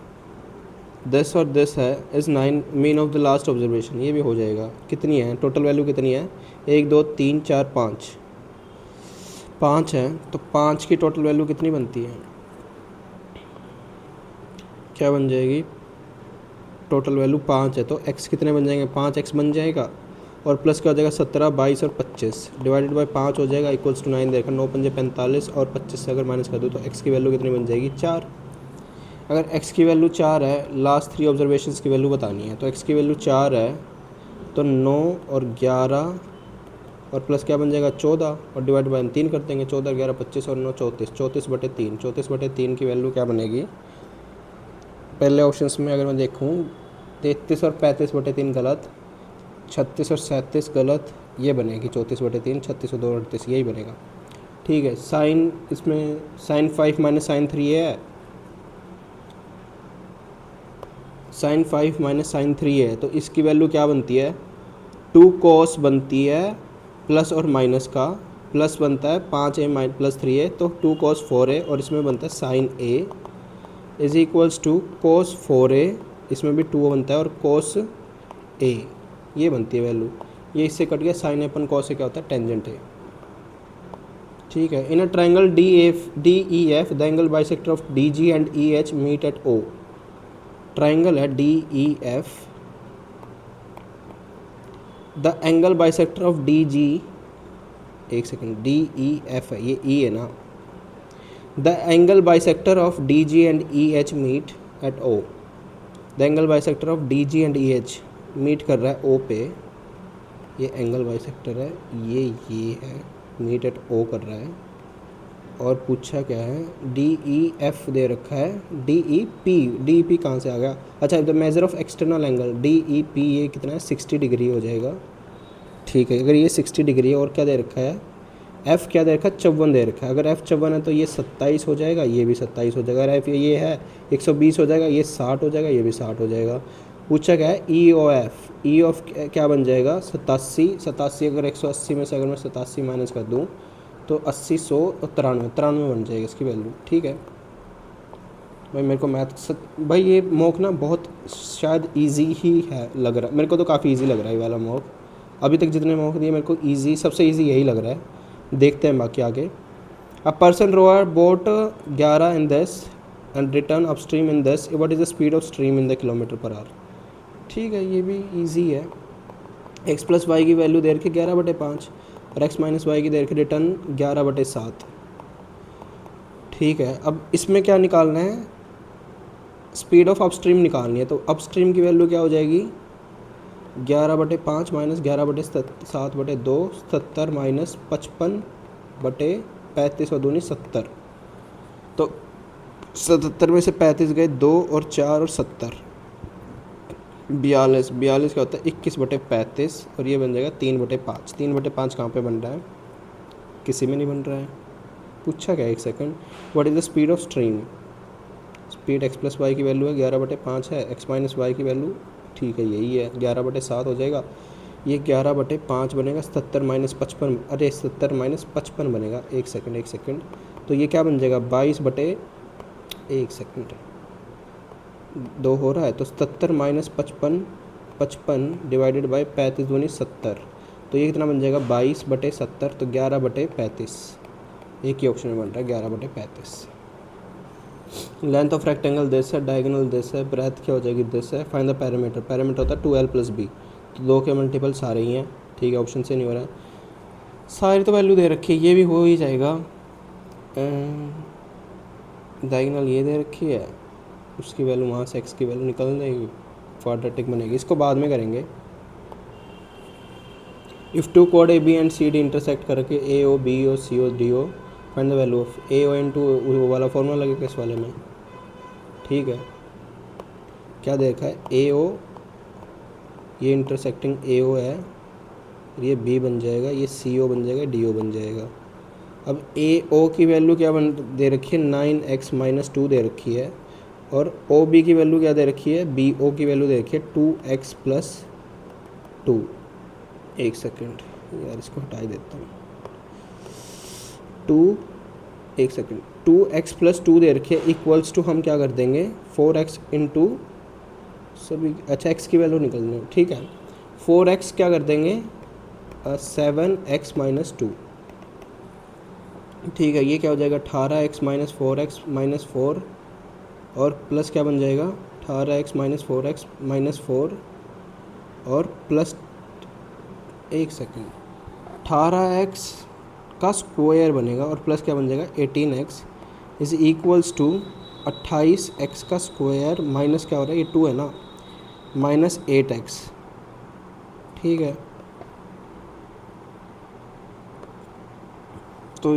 दिस और दिस है is 9, mean of the last observation ये भी हो जाएगा। कितनी है टोटल वैल्यू कितनी है 1 2 3 4 5 है, तो 5 की टोटल वैल्यू कितनी बनती है, क्या बन जाएगी टोटल वैल्यू 5 है तो x कितने बन जाएंगे 5x बन जाएगा, और प्लस क्या हो जाएगा 17 22 और 25 डिवाइडेड बाय 5 हो जाएगा इक्वल्स टू 9। देखा 9 पंजे 45 और 25 से अगर माइनस कर दो तो x की वैल्यू कितनी बन जाएगी 4। अगर x की वैल्यू 4 है, लास्ट 3 ऑब्जर्वेशंस की वैल्यू बतानी है, तो x की वैल्यू 4 है तो 9 और 11 और प्लस क्या बन जाएगा 14 और डिवाइड बाय 3 कर देंगे, 14 11 25 और 9 34, 34/3, 34/3 की वैल्यू क्या बनेगी। पहले ऑप्शंस में अगर मैं देखूँ 33 और 35/3 गलत, 36 और 37 गलत, ये बनेगी 34/3, 36 और 2 38 यही बनेगा। ठीक है, साइन इसमें sin 5 माइनस sin 3 है, sin 5 माइनस sin 3 है, तो इसकी वैल्यू क्या बनती है 2 cos बनती है, प्लस और माइनस का प्लस बनता है 5a माइनस प्लस 3a, तो 2 cos 4a, और इसमें बनता है sin a is equals to cos 4a, इसमें भी 2 बनता है, और cos a ये बनती है वैल्यू। ये इससे कट गया, sin अपन cos से क्या होता है टेंजेंट है। ठीक है, in a triangle D E F the angle bisector of D G and E H meet at O. Triangle है D E F, the angle bisector of D G, एक second, D E F है, ये E है ना, the angle bisector of D G and E H meet at O. The angle bisector of D G and E H meet कर रहा है ओ पे, ये एंगल बाइसेक्टर है, ये है, मीट एट ओ कर रहा है। और पूछा क्या है, डी ई एफ दे रखा है, डी ई पी कहाँ से आ गया, अच्छा the measure of external angle D E P, ये कितना है 60 डिग्री हो जाएगा। ठीक है, अगर ये 60 डिग्री है और क्या दे रखा है, एफ़ क्या दे रखा है 54 दे रखा है। अगर एफ़ 54 है तो ये 27 हो जाएगा, ये भी 27 हो जाएगा। अगर एफ़ ये है 120 हो जाएगा, ये 60 हो जाएगा, ये भी 60 हो जाएगा। पूछा क्या है, ई ओ एफ, ई ऑफ क्या बन जाएगा 87, अगर 180 में से अगर मैं 87 माइनस कर दूँ तो 80, 100 और 93 बन जाएगा इसकी वैल्यू। ठीक है भाई, मेरे को मैथ भाई ये मॉक ना बहुत शायद इजी ही है लग रहा है मेरे को, तो काफ़ी इजी लग रहा है ये वाला मॉक। अभी तक जितने मॉक दिए मेरे को इजी, सबसे इजी यही लग रहा है। देखते हैं बाकी आगे। A person row or boat 11 in this and return upstream in this, what is the speed of stream in the km/h। ठीक है, ये भी इजी है। x प्लस वाई की वैल्यू दे रखी 11/5 और x माइनस वाई की दे रखी रिटर्न 11/7। ठीक है, अब इसमें क्या निकालना है, स्पीड ऑफ अपस्ट्रीम निकालनी है। तो अपस्ट्रीम की वैल्यू क्या हो जाएगी 11/5 माइनस 11/7/2, 70 माइनस 55/35 और दूनी 70। तो 77 में से 35 गए, 2 और 4 और 70, 42 क्या होता है 21/35 और ये बन जाएगा 3/5। 3/5 कहाँ पे बन रहा है, किसी में नहीं बन रहा है। पूछा क्या, एक second, what is the speed of stream. Speed x plus Y की वैल्यू है 11/5 है, x माइनस वाई की वैल्यू ठीक है यही है 11/7 हो जाएगा। ये 11/5 बनेगा, 70 माइनस 55, अरे 70 माइनस 55 बनेगा, एक सेकंड। तो ये क्या बन जाएगा 22/1 सेकंड 2 हो रहा है, तो 70 माइनस 55 डिवाइडेड बाई 35 दूनी 70, तो ये कितना बन जाएगा 22/70, तो 11/35। एक ही ऑप्शन में बन रहा है 11/35। लेंथ ऑफ रेक्टेंगल दिस है, डायगोनल दिस है, ब्रेथ क्या हो जाएगी दिस है। फाइंड द पैरामीटर, पैरामीटर होता है 2l प्लस बी, तो 2 के मल्टीपल सारे ही हैं। ठीक है, ऑप्शन से नहीं हो रहा है, सारी तो वैल्यू दे रखी है, ये भी हो ही जाएगा। डायगोनल ये दे रखी है, उसकी वैल्यू वहाँ से x की वैल्यू निकल जाएगी, क्वाड्रेटिक बनेगी, इसको बाद में करेंगे। इफ़ टू कोड A B and C D intersect करके A O B O C O D O, find the value of A O into वो वाला फॉर्मूला लगेगा इस वाले में। ठीक है, क्या देखा है ए ओ, ये इंटरसेक्टिंग ए ओ है, ये बी बन जाएगा, ये सी ओ बन जाएगा, डी ओ बन जाएगा। अब ए ओ की वैल्यू क्या बन दे रखी है 9x माइनस 2 दे रखी है, और ओ बी की वैल्यू क्या दे रखी है, बी ओ की वैल्यू दे रखी है 2x प्लस 2। एक सेकेंड यार, इसको हटा ही देता हूँ। 2x प्लस 2 दे रखी है, इक्वल्स टू हम क्या कर देंगे 4x इंटू सभी, अच्छा x की वैल्यू निकलनी है। ठीक है, 4x क्या कर देंगे 7x माइनस 2। ठीक है, ये क्या हो जाएगा 18x माइनस 4x माइनस 4, और प्लस क्या बन जाएगा 18x माइनस 4x माइनस 4 और प्लस, एक सेकेंड, 18x का स्क्वायर बनेगा और प्लस क्या बन जाएगा 18x is equals to 28x का स्क्वायर माइनस क्या हो रहा है, ये 2 है ना, माइनस 8x। ठीक है, तो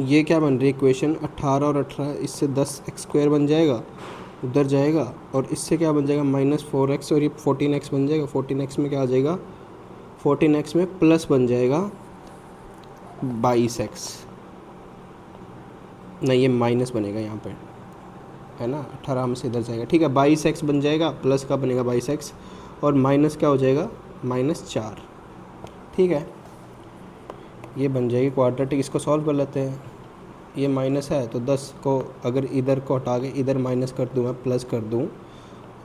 ये क्या बन रही है इक्वेशन 18 और 18, इससे 10x स्क्वायर बन जाएगा, उधर जाएगा, और इससे क्या बन जाएगा माइनस 4x, और ये 14x बन जाएगा। 14x में क्या आ जाएगा, 14x में प्लस बन जाएगा 22x, नहीं ये माइनस बनेगा यहाँ पे, है ना, 18 में से इधर जाएगा। ठीक है, 22x बन जाएगा, प्लस का बनेगा 22x, और माइनस क्या हो जाएगा -4। ठीक है, ये बन जाएगी क्वाड्रेटिक। इसको सॉल्व कर लेते हैं। ये माइनस है तो 10 को अगर इधर को हटा के इधर माइनस कर दूँ, मैं प्लस कर दूँ,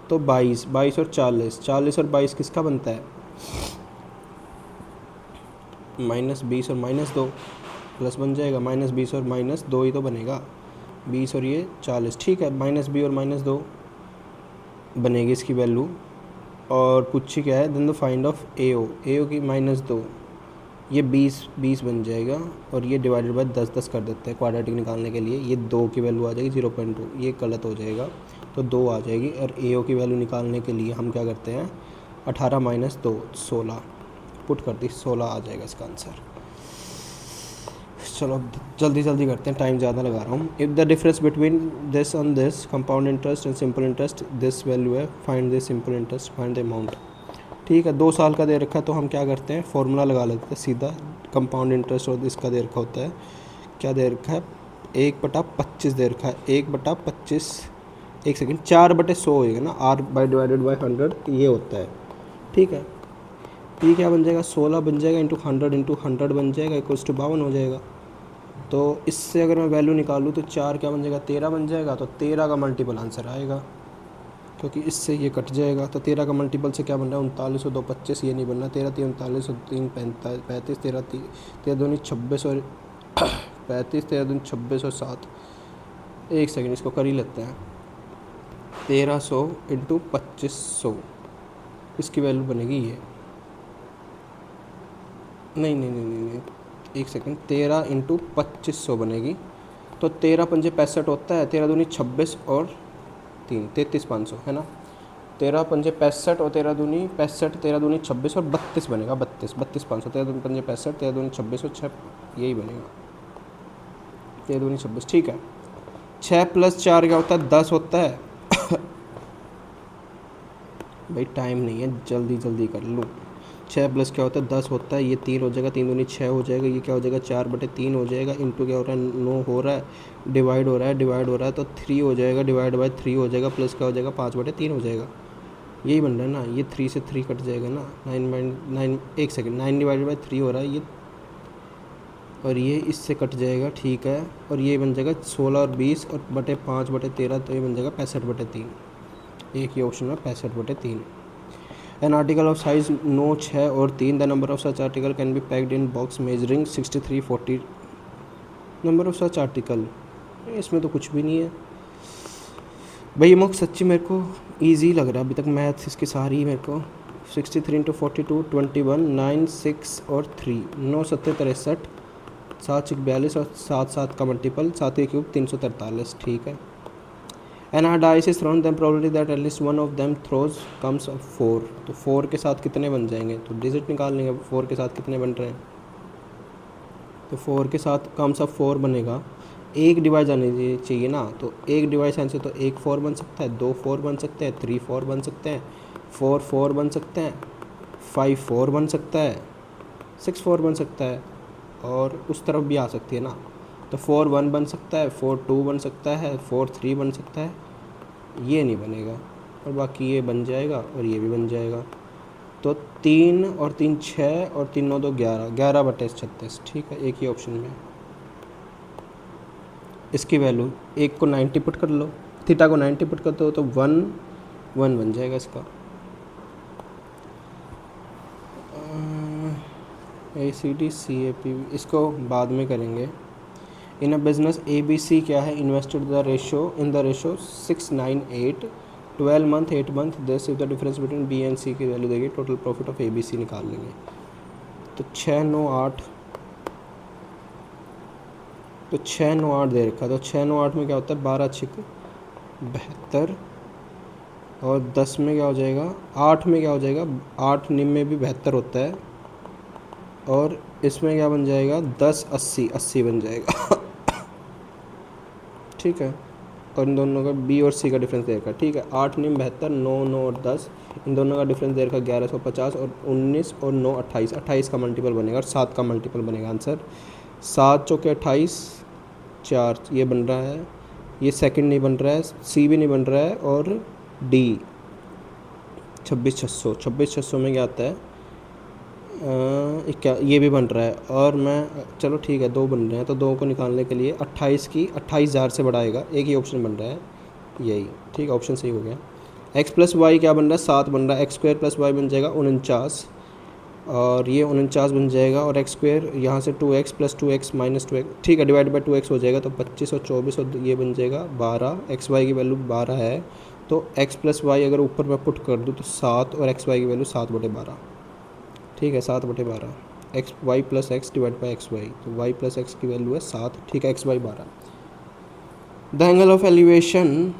तो 22 और 40 और 22 किसका बनता है -20 और -2, प्लस बन जाएगा, -20 और -2 ही तो बनेगा, 20 और ये 40, ठीक है। -20 और -2 बनेगी इसकी वैल्यू। और पूछी क्या है, then the find of AO की -2, ये 20 बन जाएगा और ये डिवाइडेड बाय 10 कर देते हैं क्वाड्रेटिक निकालने के लिए। ये 2 की वैल्यू आ जाएगी 0.2, ये गलत हो जाएगा तो 2 आ जाएगी। और AO की वैल्यू निकालने के लिए हम क्या करते हैं, 18 - 2 16 पुट कर दी, 16 आ जाएगा इसका आंसर। चलो अब जल्दी करते हैं, टाइम ज़्यादा लगा रहा हूँ। If the difference between this on this compound interest and simple interest this value है, find this simple interest, find the amount. ठीक है, 2 साल का दे रखा है तो हम क्या करते हैं, फॉर्मूला लगा लेते हैं सीधा। कंपाउंड इंटरेस्ट और इसका दे रखा होता है, क्या दे रखा है, 1/25 दे रखा है, 1/25, 1 सेकेंड, 4/100 होएगा ना, R/100 ये होता है। ठीक है, ये क्या बन जाएगा, 16 बन जाएगा इंटू 100 बन जाएगा, इक्वल्स टू 52 हो जाएगा। तो इससे अगर मैं वैल्यू निकालूँ तो 4 क्या बन जाएगा, 13 बन जाएगा। तो 13 का मल्टीपल आंसर आएगा, क्योंकि इससे ये कट जाएगा। तो 13 का मल्टीपल से क्या बन रहा है, 39 और 2 25, ये नहीं बनना, 13 3 39 और 3 35, 13 2 26 और 35, 13 2 26 और 7, 1 सेकेंड इसको कर ही लेते हैं, 1300 इंटू 2500, इसकी वैल्यू बनेगी ये, नहीं, 1 सेकेंड, 13 इंटू 2500 बनेगी। तो 13 पंजे 65 होता है, 13 दूनी 26 और 3 33,500 है ना, 13 पंजे 65 और 13 दूनी 65, 13 दूनी 26 और 32 बनेगा, 32,500, 13 दूनी पंजे 65, 13 दूनी 26 और 6, यही बनेगा, 13 दूनी 26। ठीक है, 6 + 4 क्या होता है, 10 होता है। भाई टाइम नहीं है, जल्दी कर लूँ। 6 प्लस क्या होता है, 10 होता है, ये 3 हो जाएगा, 3 दूनी 6 हो जाएगा, ये क्या हो जाएगा, 4/3 हो जाएगा, इंटू क्या हो रहा है, 9 हो रहा है, डिवाइड हो रहा है तो 3 हो जाएगा, डिवाइड बाय 3 हो जाएगा, प्लस क्या हो जाएगा, 5/3 हो जाएगा। यही बन रहा है ना, ये 3 से 3 कट जाएगा ना, 9 1 सेकेंड, 9 डिवाइड बाई 3 हो रहा है ये, और ये इससे कट जाएगा, ठीक है। और ये बन जाएगा 16 और 20 और बटे 5/13, तो ये बन जाएगा 65/3, एक ही ऑप्शन है 65/3। एन आर्टिकल ऑफ साइज 9, 6 और 3, the number of such article can be packed in box measuring 6340। Number of such article, इसमें तो कुछ भी नहीं है भाई। ये मुख सच्ची मेरे को इजी लग रहा है, अभी तक मैथ्स इसकी सारी मेरे को। 63 × 42 21, 9 6 और 3, 9 7 63, 7 6 42 और 7 7 का मल्टीपल 7 के क्यूब 343, ठीक है। N are dice is thrown than probability that at least one of them throws comes of 4। तो 4 के साथ कितने बन जाएंगे, तो डिजिट निकाल लेंगे 4 के साथ कितने बन रहे हैं। तो 4 के साथ कम्स ऑफ 4 बनेगा, एक डिवाइस आने चाहिए ना, तो एक डिवाइस आने से तो 1 4 बन सकता है, 2 4 बन सकते हैं, 3 4 बन सकते हैं, 4 4 बन सकते हैं, 5 4 बन सकता है, 6 4 बन सकता है, और उस तरफ भी आ सकती है ना। तो 4 1 बन सकता है, 4 2 बन सकता है, 4 3 बन सकता है, ये नहीं बनेगा। और बाकी ये बन जाएगा और ये भी बन जाएगा। तो 3 और 3 6 और 3 9 2 11, 11/36, ठीक है, एक ही ऑप्शन में। इसकी वैल्यू 1 को 90 पुट कर लो, थीटा को 90 पुट कर दो, तो 1 1 बन जाएगा इसका। ACD CAP इसको बाद में करेंगे। इन अ बिजनेस ABC क्या है, invested the ratio in the ratio 698, 12 month 8 month, this is the difference between B and C की वैल्यू देगी, टोटल प्रॉफिट ऑफ ABC निकाल लेंगे। तो 6 9 8, तो 6 9 8 दे रखा है, तो 6 9 8 में क्या होता है, 12 6 72, और 10 में क्या हो जाएगा, 8 में क्या हो जाएगा, 8 निम में भी 72 होता है, और इसमें क्या बन जाएगा, 10 80 80 बन जाएगा। ठीक है, और इन दोनों का B और C का डिफरेंस दे रखा, ठीक है। 8 निम 72, 9 9 और 10, इन दोनों का डिफरेंस दे रखा 1150, और 19 और 9 28, 28 का मल्टीपल बनेगा और 7 का मल्टीपल बनेगा। आंसर 7 चौके 28, 4 ये बन रहा है, ये सेकंड नहीं बन रहा है, C भी नहीं बन रहा है, और D 26,600, 26,600 में क्या आता है, क्या ये भी बन रहा है, और मैं चलो ठीक है 2 बन रहे हैं, तो 2 को निकालने के लिए 28 की 28,000 से बढ़ाएगा, एक ही ऑप्शन बन रहा है यही, ठीक, ऑप्शन सही हो गया। x + y क्या बन रहा है, 7 बन रहा है, x² + y बन जाएगा 49, और ये 49 बन जाएगा, और एक्स स्क्वेयर यहाँ से 2x plus 2x minus 2x, ठीक है, डिवाइड बाई 2x हो जाएगा, तो 25 और 24 और ये बन जाएगा 12। एक्स वाई की वैल्यू 12 है, तो x प्लस वाई अगर ऊपर मैं पुट कर दूँ तो 7, और एक्स वाई की वैल्यू 7/12, ठीक है, 7/12 x y plus x divide by x y, तो वाई प्लस एक्स की वैल्यू है 7, ठीक है, x y 12। The angle of elevation,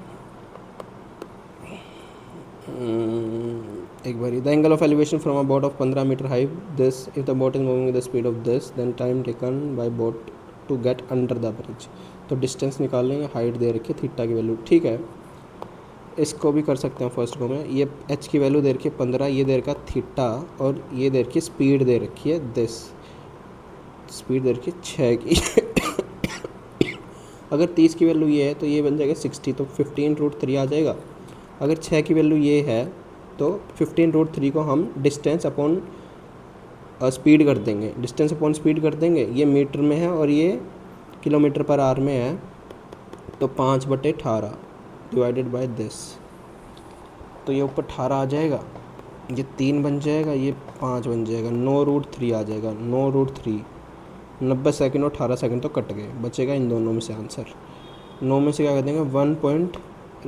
एक बारी, the angle of elevation from a boat of 15 metre high, this if the boat is moving with the speed of this, then time taken by boat to get under the bridge. तो distance निकाल लेंगे, height दे रखी है, theta की value, ठीक है, इसको भी कर सकते हैं फर्स्ट को में। ये एच की वैल्यू दे रखी है 15, ये दे रखा थीटा, और ये दे रखी है स्पीड दे रखी है दिस, स्पीड दे रखी है 6 की। अगर 30 की वैल्यू ये है तो ये बन जाएगा 60, तो 15√3 आ जाएगा। अगर 6 की वैल्यू ये है तो 15√3 को हम डिस्टेंस अपॉन स्पीड कर देंगे, डिस्टेंस अपॉन स्पीड कर देंगे, ये मीटर में है और ये किलोमीटर पर आवर में है, तो 5/18 डिवाइडेड बाय दिस, तो ये ऊपर 18 आ जाएगा, ये 3 बन जाएगा, ये 5 बन जाएगा, 9√3 आ जाएगा, 9√3, 90 सेकंड और 18 सेकंड तो कट गए, बचेगा इन दोनों में से आंसर। 9 में से क्या कर देंगे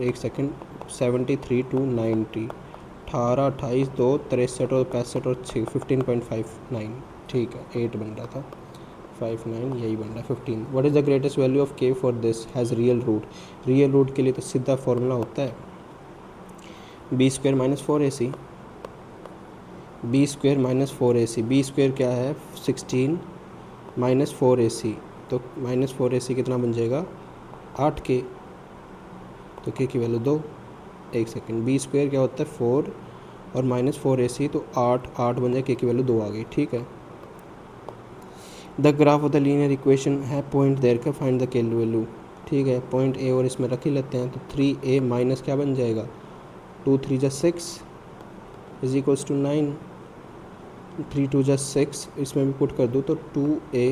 1 सेकंड 73 to 90, 18, 28, 2, 63 और 65 और 6, 15.59, ठीक है, 8 बन रहा था, 59 यही बन रहा है 15। What is the greatest value of k for this has real root. Real root के लिए तो सीधा फॉर्मूला होता है b² - 4ac, b² - 4ac, b² क्या है 16 - 4ac, तो -4ac कितना बन जाएगा 8k, तो k की वैल्यू 2। एक सेकंड, b² क्या होता है 4 और -4ac, तो 8 बन जाए, k की वैल्यू 2 आ गई, ठीक है। The graph of the linear equation है पॉइंट देर का, फाइंड द k वैल्यू, ठीक है, पॉइंट a और इसमें रख ही लेते हैं, तो 3a माइनस क्या बन जाएगा 2 3 जा 6 इज इक्वल्स टू 9, 3 2 जा 6, इसमें भी पुट कर दूँ तो 2a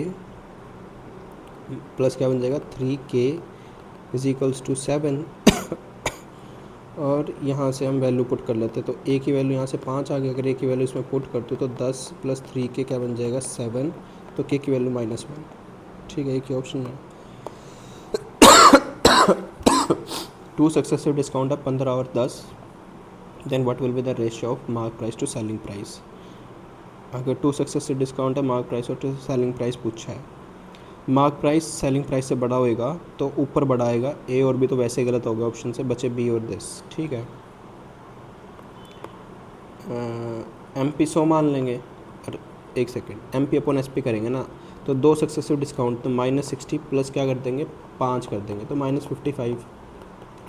प्लस क्या बन जाएगा 3k इज इक्वल्स टू 7, और यहाँ से हम वैल्यू पुट कर लेते हैं, तो a की वैल्यू यहाँ से 5 आ गई, अगर a की वैल्यू इसमें पुट करते तो 10 + 3k क्या बन जाएगा 7, तो k की वैल्यू -1, ठीक है, एक ही ऑप्शन है। 2 सक्सेसिव डिस्काउंट है 15 और 10, then what will be the ratio of mark price to selling price. अगर 2 सक्सेसिव डिस्काउंट है, मार्क प्राइस और सेलिंग प्राइस पूछा है, मार्क प्राइस सेलिंग प्राइस से बड़ा होएगा तो ऊपर बढ़ाएगा, ए और बी तो वैसे गलत हो गया ऑप्शन से, बचे बी और दिस, ठीक है। MP 100 मान लेंगे, और एक सेकेंड MP अपॉन SP करेंगे ना, तो 2 सक्सेसिव डिस्काउंट, तो -60 प्लस क्या कर देंगे 5 कर देंगे, तो -55।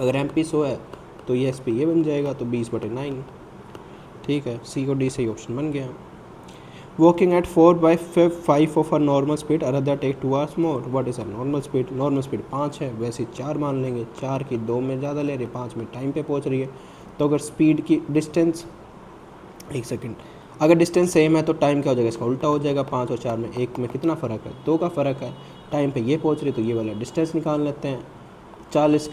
अगर MP 100 है तो ये SP ये बन जाएगा, तो 20/9, ठीक है, C और D सही ऑप्शन बन गया। Walking at 4/5 of a normal speed, rather take 2 hours more. What is a normal speed? Normal speed 5 है, वैसे 4 मान लेंगे, 4 की 2 में ज़्यादा ले रही है, 5 में टाइम पे पहुंच रही है, तो अगर स्पीड की डिस्टेंस, एक सेकंड, अगर डिस्टेंस सेम है तो टाइम क्या हो जाएगा, इसका उल्टा हो जाएगा, 5 और 4 में 1 में कितना फ़र्क है 2 का फ़र्क है, टाइम पे ये पहुंच रही है, तो ये वाला डिस्टेंस निकाल लेते हैं 40,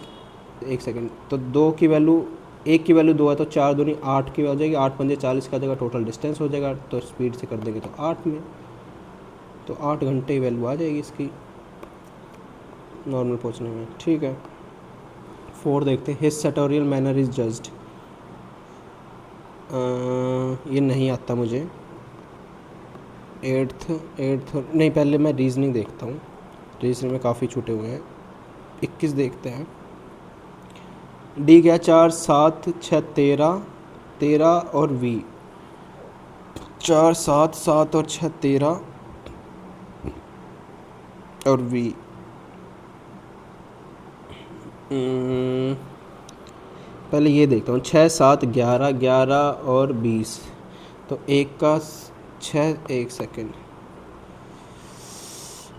एक सेकंड, तो 2 की वैल्यू, 1 की वैल्यू 2 है, तो 4 दूनी 8 की हो जाएगी, 8 पंजे 40 का जगह टोटल डिस्टेंस हो जाएगा, तो स्पीड से कर देंगे तो 8 में, तो 8 घंटे की वैल्यू आ जाएगी इसकी नॉर्मल पहुंचने में, ठीक है। 4 देखते हैं, हिज सेटोरियल मैनर इज जज्ड, ये नहीं आता मुझे, 8th नहीं, पहले मैं रीजनिंग देखता हूँ, रीजनिंग में काफ़ी छूटे हुए हैं, 21 देखते हैं। डी क्या 4 7 6 13 13 और V, 4 7 7 और 6 13 और V। पहले ये देखता हूँ, 6 7 11 11 और 20, तो 1 का 6, एक सेकेंड,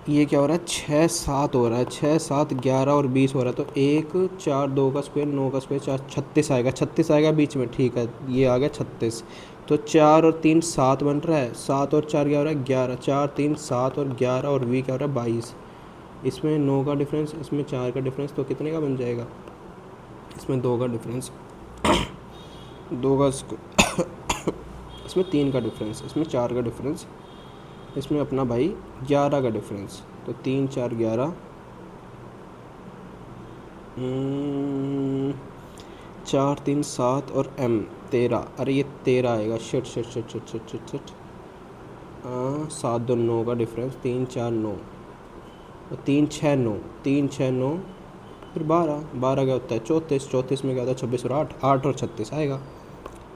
ये क्या हो रहा है 6 7 हो रहा है, 6 7 11 और 20 हो रहा है, तो 1 4 2 का स्क्वायर 9 का स्क्वायर 4 36 आएगा, 36 आएगा बीच में, ठीक है, ये आ गया 36, तो 4 और 3 7 बन रहा है, 7 और 4 क्या हो रहा है 11, 4 3 7 और 11 और V क्या हो रहा है 22, इसमें 9 का डिफरेंस, इसमें 4 का डिफरेंस, तो कितने का बन जाएगा, इसमें 2 का डिफरेंस, 2 का इसमें 3 का डिफरेंस, इसमें 4 का डिफरेंस, इसमें अपना भाई 11 का डिफरेंस। तो 3 4 11, 4 3 7 और m 13। अरे ये 13 आएगा, shit shit shit shit shit shit shit. 7 2 9 का डिफरेंस, 3 4 9, 3 6 9, 3 6 9, फिर 12, 12 क्या होता है 34, 34 में क्या होता है 26 और 8, 8 और 36 आएगा।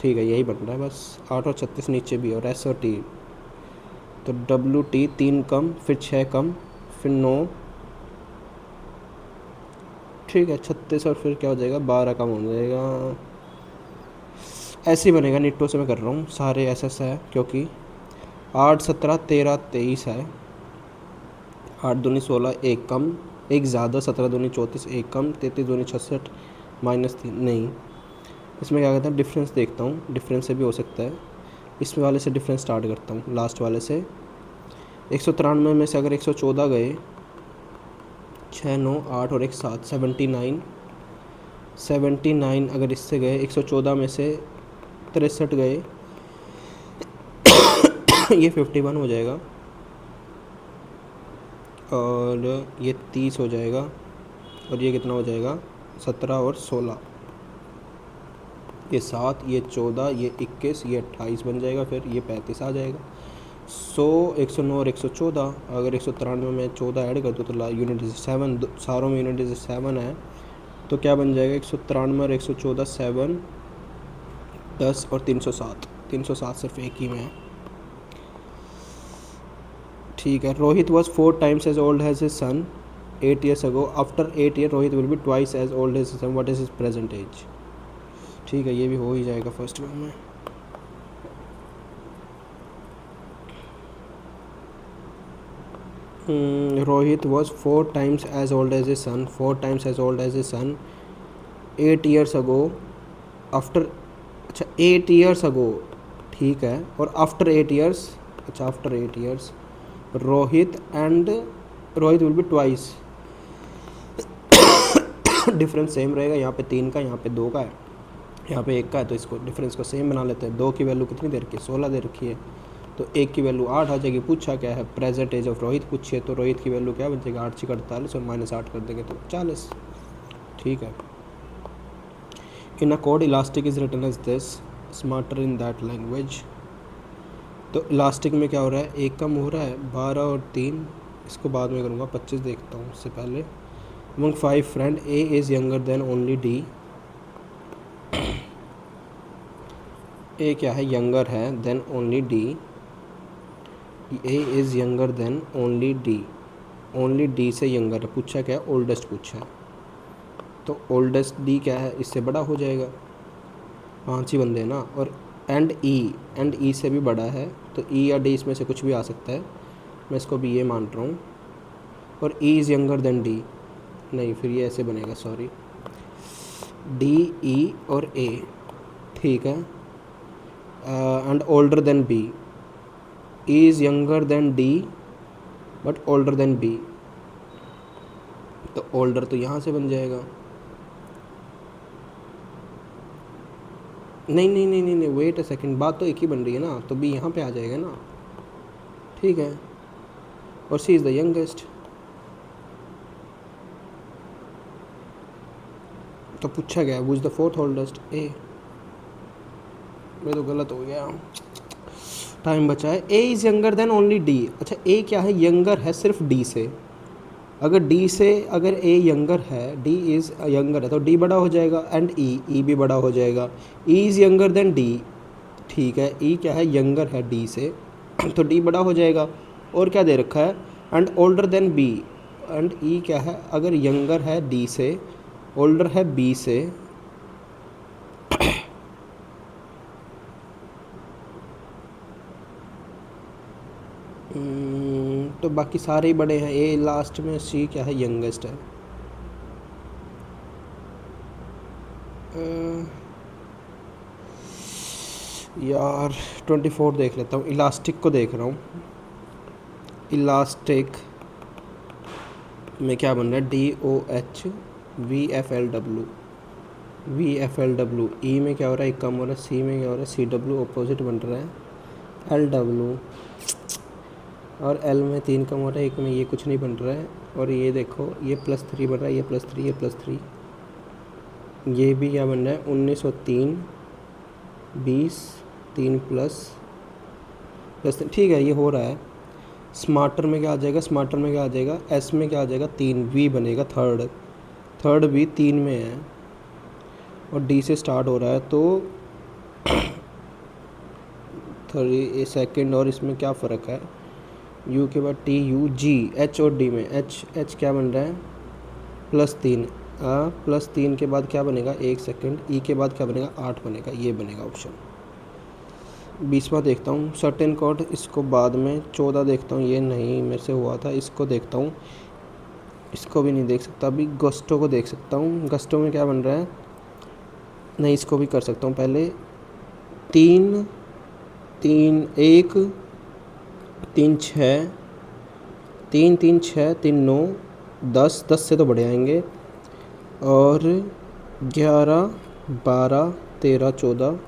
ठीक है, यही बन रहा है बस, 8 और 36 नीचे भी, और S और T। तो WT 3 कम, फिर 6 कम, फिर 9, ठीक है 36, और फिर क्या हो जाएगा 12 कम हो जाएगा। ऐसे ही बनेगा, निट्टो से मैं कर रहा हूँ, सारे SS है क्योंकि 8 17 13 23 है, 8 दूनी 16, एक कम एक ज़्यादा, 17 दूनी 34, एक कम, 33 दूनी 66, -3 नहीं। इसमें क्या कहते हैं डिफरेंस देखता हूँ, डिफरेंस से भी हो सकता है। इसमें वाले से डिफरेंस स्टार्ट करता हूँ, लास्ट वाले से। 193 में से अगर 114 गए, 6 9 8 और 1 7, 79, 79 अगर इससे गए, 114 में से 63 गए ये 51 हो जाएगा, और ये 30 हो जाएगा, और ये कितना हो जाएगा 17 और 16, ये 7, ये 14, ये 21, ये 28 बन जाएगा, फिर ये 35 आ जाएगा। 109 और 114, अगर 193 में 14 ऐड कर दो तो यूनिट डिजिट 7, सारों में यूनिट डिजिट 7 है, तो क्या बन जाएगा 193 और 114 7 10 और 307, 307 सिर्फ एक ही में है। ठीक है, Rohit was 4 times as old as his son 8 years ago. After 8 years Rohit will be twice as old as his son. What is his present age? ठीक है, ये भी हो ही जाएगा फर्स्ट में। Rohit was 4 times as old as his son, 4 times as old as his son 8 years ago. After, अच्छा 8 years ago, ठीक है, और आफ्टर 8 years, अच्छा after 8 years Rohit will be twice. Difference same रहेगा, यहाँ पे 3 का, यहाँ पे 2 का है, यहाँ पे 1 का है, तो इसको डिफरेंस को सेम बना लेते हैं। 2 की वैल्यू कितनी दे रखी है 16 दे रखी है, तो 1 की वैल्यू 8 आ जाएगी। पूछा क्या है प्रेजेंट एज ऑफ रोहित पूछिए, तो रोहित की वैल्यू क्या बन जाएगी 8 6 48 और -8 कर देंगे तो 40। ठीक है, in a code elastic is written as this, smarter in that language. तो इलास्टिक में क्या हो रहा है, एक कम हो रहा है, 12 और 3, इसको बाद में करूँगा, 25 देखता हूँ उससे पहले। Among 5 friend A is younger than only D, A क्या है यंगर है than only D, A is younger than only D से यंगर है। पूछा क्या है ओल्डेस्ट पूछा है, तो ओल्डेस्ट डी क्या है इससे बड़ा हो जाएगा, 5 ही बंदे हैं ना, और एंड ई से भी बड़ा है, तो ई या डी इसमें से कुछ भी आ सकता है, मैं इसको भी ये मान रहा हूँ। और ई इज़ यंगर देन डी, नहीं फिर ये ऐसे बनेगा, सॉरी, डी ई और ए, ठीक है, and older than B, E is younger than D but older than B, तो ओल्डर तो यहाँ से बन जाएगा, नहीं वेट अ सेकंड, बात तो एक ही बन रही है ना, तो बी यहाँ पे आ जाएगा ना, ठीक है, और सी इज़ द यंगेस्ट। तो पूछा गया वुज द फोर्थ ओल्डेस्ट, ए, मैं तो गलत हो गया, टाइम बचा है। ए is younger than only D, अच्छा ए क्या है यंगर है सिर्फ डी से, अगर डी से अगर ए यंगर है, डी इज़ यंगर है तो डी बड़ा हो जाएगा, एंड ई भी बड़ा हो जाएगा, ई इज़ यंगर देन डी, ठीक है, ई क्या है यंगर है डी से तो डी बड़ा हो जाएगा, और क्या दे रखा है and older than B, and E क्या है अगर यंगर है डी से, ओल्डर है बी से, तो बाकी सारे ही बड़े हैं, ए लास्ट में, सी क्या है यंगेस्ट है। यार 24 देख लेता हूँ, इलास्टिक को देख रहा हूँ, इलास्टिक में क्या बन रहा है DOH VFLW, ई में क्या हो रहा है एक कम हो रहा है, सी में क्या हो रहा है CW, अपोजिट बन रहा है, एल डब्ल्यू, और एल में 3 कम हो रहा है, 1 में ये कुछ नहीं बन रहा है। और ये देखो ये +3 बन रहा है, ये +3, ये +3, ये भी क्या बन रहा है 19 और 3 20, 3 प्लस ठीक है, ये हो रहा है। स्मार्टर में क्या आ जाएगा, स्मार्टर में क्या आ जाएगा, एस में क्या आ जाएगा 3, वी बनेगा थर्ड भी 3 में है और डी से स्टार्ट हो रहा है, तो थर्ड सेकेंड, और इसमें क्या फ़र्क है, यू के बाद टी यू जी, एच और डी में एच क्या बन रहा है +3, +3 के बाद क्या बनेगा 1 सेकेंड, ई के बाद क्या बनेगा 8 बनेगा, ये बनेगा ऑप्शन। 20वां देखता हूँ सर्टेन कॉर्ड, इसको बाद में। 14 देखता हूँ, ये नहीं मेरे से हुआ था, इसको देखता हूँ, इसको भी नहीं देख सकता अभी। गस्टो को देख सकता हूँ, गस्टो में क्या बन रहा है, नहीं इसको भी कर सकता हूँ पहले। 3 3 1 3 6 3 3 6 3 9 10, 10 से तो बढ़े आएंगे, और 11 12 13 14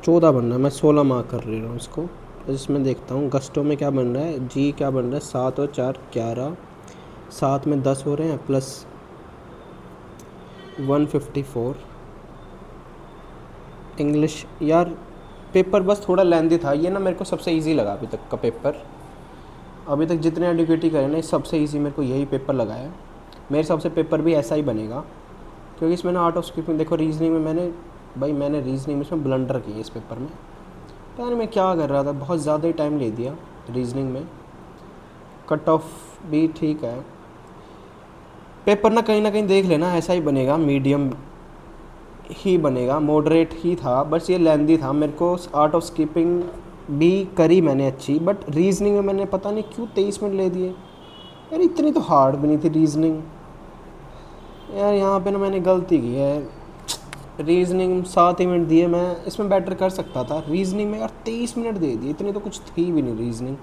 14 बनना है, मैं 16 मार्क कर रहा हूँ इसको। तो इसमें देखता हूँ गस्टो में क्या बन रहा है, जी क्या बन रहा है 7 और 4 11, 7 में 10 हो रहे हैं प्लस 154। इंग्लिश यार पेपर बस थोड़ा लेंदी था, ये ना मेरे को सबसे इजी लगा अभी तक का पेपर। अभी तक जितने एडुकेटी करे ना सबसे इजी मेरे को यही पेपर लगा है। मेरे हिसाब से पेपर भी ऐसा ही बनेगा, क्योंकि इसमें ना आर्ट ऑफ स्पीकिंग देखो, रीजनिंग में मैंने रीजनिंग में इसमें ब्लंडर की इस पेपर में। पता नहीं मैं क्या कर रहा था, बहुत ज़्यादा ही टाइम ले दिया रीजनिंग में। कट ऑफ भी ठीक है, पेपर ना कहीं देख लेना ऐसा ही बनेगा, मीडियम ही बनेगा, मॉडरेट ही था, बस ये लेंदी था। मेरे को आर्ट ऑफ स्कीपिंग भी करी मैंने अच्छी, बट रीजनिंग में मैंने पता नहीं क्यों 23 मिनट ले दिए यार, इतनी तो हार्ड भी नहीं थी रीजनिंग यार। यहाँ पे ना मैंने गलती की है, रीजनिंग 7 ही मिनट दिए, मैं इसमें बेटर कर सकता था। रीजनिंग में यार 23 मिनट दे दिए, इतनी तो कुछ थी भी नहीं रीजनिंग।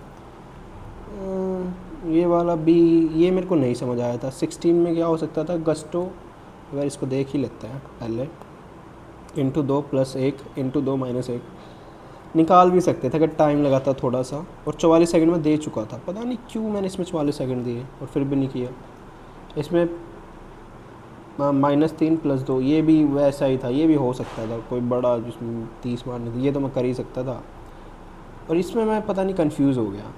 ये वाला भी ये मेरे को नहीं समझ आया था। 16 में क्या हो सकता था, गस्टो, अगर इसको देख ही लेते हैं पहले, ×2 + 1 ×2 - 1 निकाल भी सकते थे अगर टाइम लगाता थोड़ा सा, और 44 सेकंड में दे चुका था। पता नहीं क्यों मैंने इसमें 44 सेकंड दिए और फिर भी नहीं किया। इसमें -3 + 2, ये भी वैसा ही था, ये भी हो सकता था कोई बड़ा जिसमें 30 मारने थे, ये तो मैं कर ही सकता था। और इसमें मैं पता नहीं कंफ्यूज हो गया,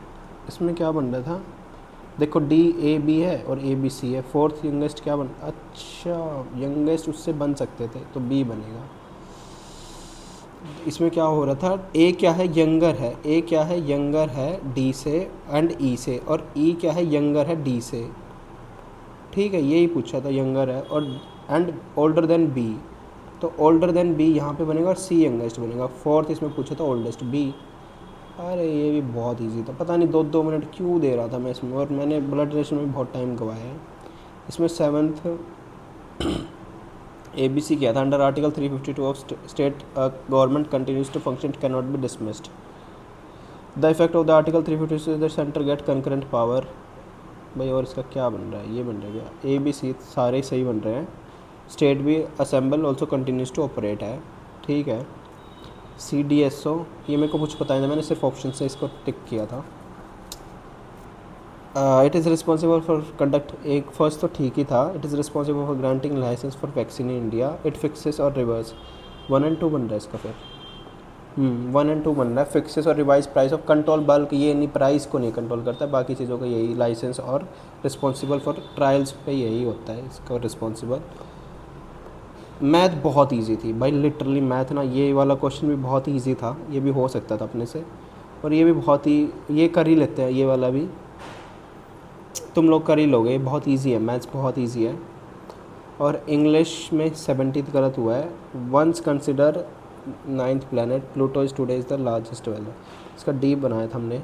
इसमें क्या बन रहा था, देखो DAB है और ABC है, फोर्थ यंगेस्ट क्या बन, अच्छा यंगेस्ट उससे बन सकते थे तो B बनेगा। इसमें क्या हो रहा था, A क्या है यंगर है, A क्या है यंगर है D से एंड E से, और E क्या है यंगर है D से, ठीक है यही पूछा था, यंगर है और एंड ओल्डर देन B, तो ओल्डर देन B यहाँ पे बनेगा और C यंगेस्ट बनेगा। फोर्थ इसमें पूछा था ओल्डेस्ट B। अरे ये भी बहुत इजी था, पता नहीं 2-2 मिनट क्यों दे रहा था मैं इसमें, और मैंने ब्लड रिलेशन में बहुत टाइम गवाया है। इसमें 7th ABC किया था, under article 352 of state government continues to function can not be dismissed. The effect of the article 352 the centre get concurrent power. भाई और इसका क्या बन रहा है, ये बन रहा है क्या, ABC सारे सही बन रहे हैं। स्टेट भी assemble also continues to operate है, ठीक है। CDSO ये मेरे को कुछ पता नहीं, मैंने सिर्फ ऑप्शन से इसको टिक किया था। It is responsible for conduct, एक फर्स्ट तो ठीक ही था, it is responsible for granting licence for vaccine in India, it fixes और रिवर्स। 1 और 2 बन रहा है इसका फिर, 1 और 2 बन रहा है। फिक्सेस और revise price of control bulk, ये नहीं प्राइस को नहीं कंट्रोल करता, बाकी चीज़ों का यही लाइसेंस, और रिस्पॉन्सिबल फॉर ट्रायल्स पे यही होता है इसका रिस्पॉन्सिबल। मैथ बहुत इजी थी भाई, लिटरली मैथ ना, ये वाला क्वेश्चन भी बहुत ही ईजी था, ये भी हो सकता था अपने से, और ये भी बहुत ही, ये कर ही लेते हैं, ये वाला भी तुम लोग कर ही लोगे, बहुत इजी है, मैथ्स बहुत इजी है। और इंग्लिश में 70th गलत हुआ है। Once consider 9th planet Pluto is today is the largest well, इसका डी बनाया था हमने,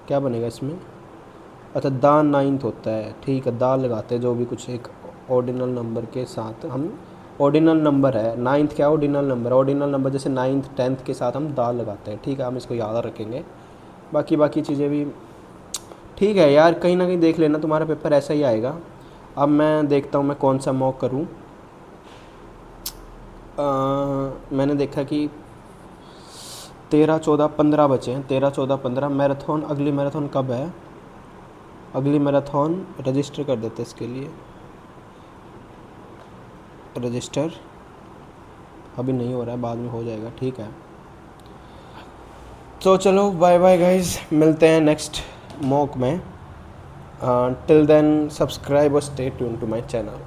क्या बनेगा इसमें, अच्छा द 9th होता है, ठीक है दा लगाते हैं जो भी कुछ एक ऑर्डिनल नंबर के साथ, हम ऑर्डिनल नंबर है 9th, क्या ऑर्डिनल नंबर, ऑर्डिनल नंबर जैसे 9th 10th के साथ हम दा लगाते हैं, ठीक है हम इसको याद रखेंगे। बाकी चीज़ें भी ठीक है यार, कहीं ना कहीं देख लेना तुम्हारा पेपर ऐसा ही आएगा। अब मैं देखता हूँ मैं कौन सा मॉक करूँ। मैंने देखा कि 13, 14, 15 बचे हैं, 13, 14, 15 मैराथन। अगली मैराथन कब है? अगली मैराथन रजिस्टर कर देते हैं इसके लिए, रजिस्टर अभी नहीं हो रहा है, बाद में हो जाएगा, ठीक है। तो चलो बाय बाय गाइज, मिलते हैं नेक्स्ट मॉक में। टिल देन सब्सक्राइब और stay tune to my channel.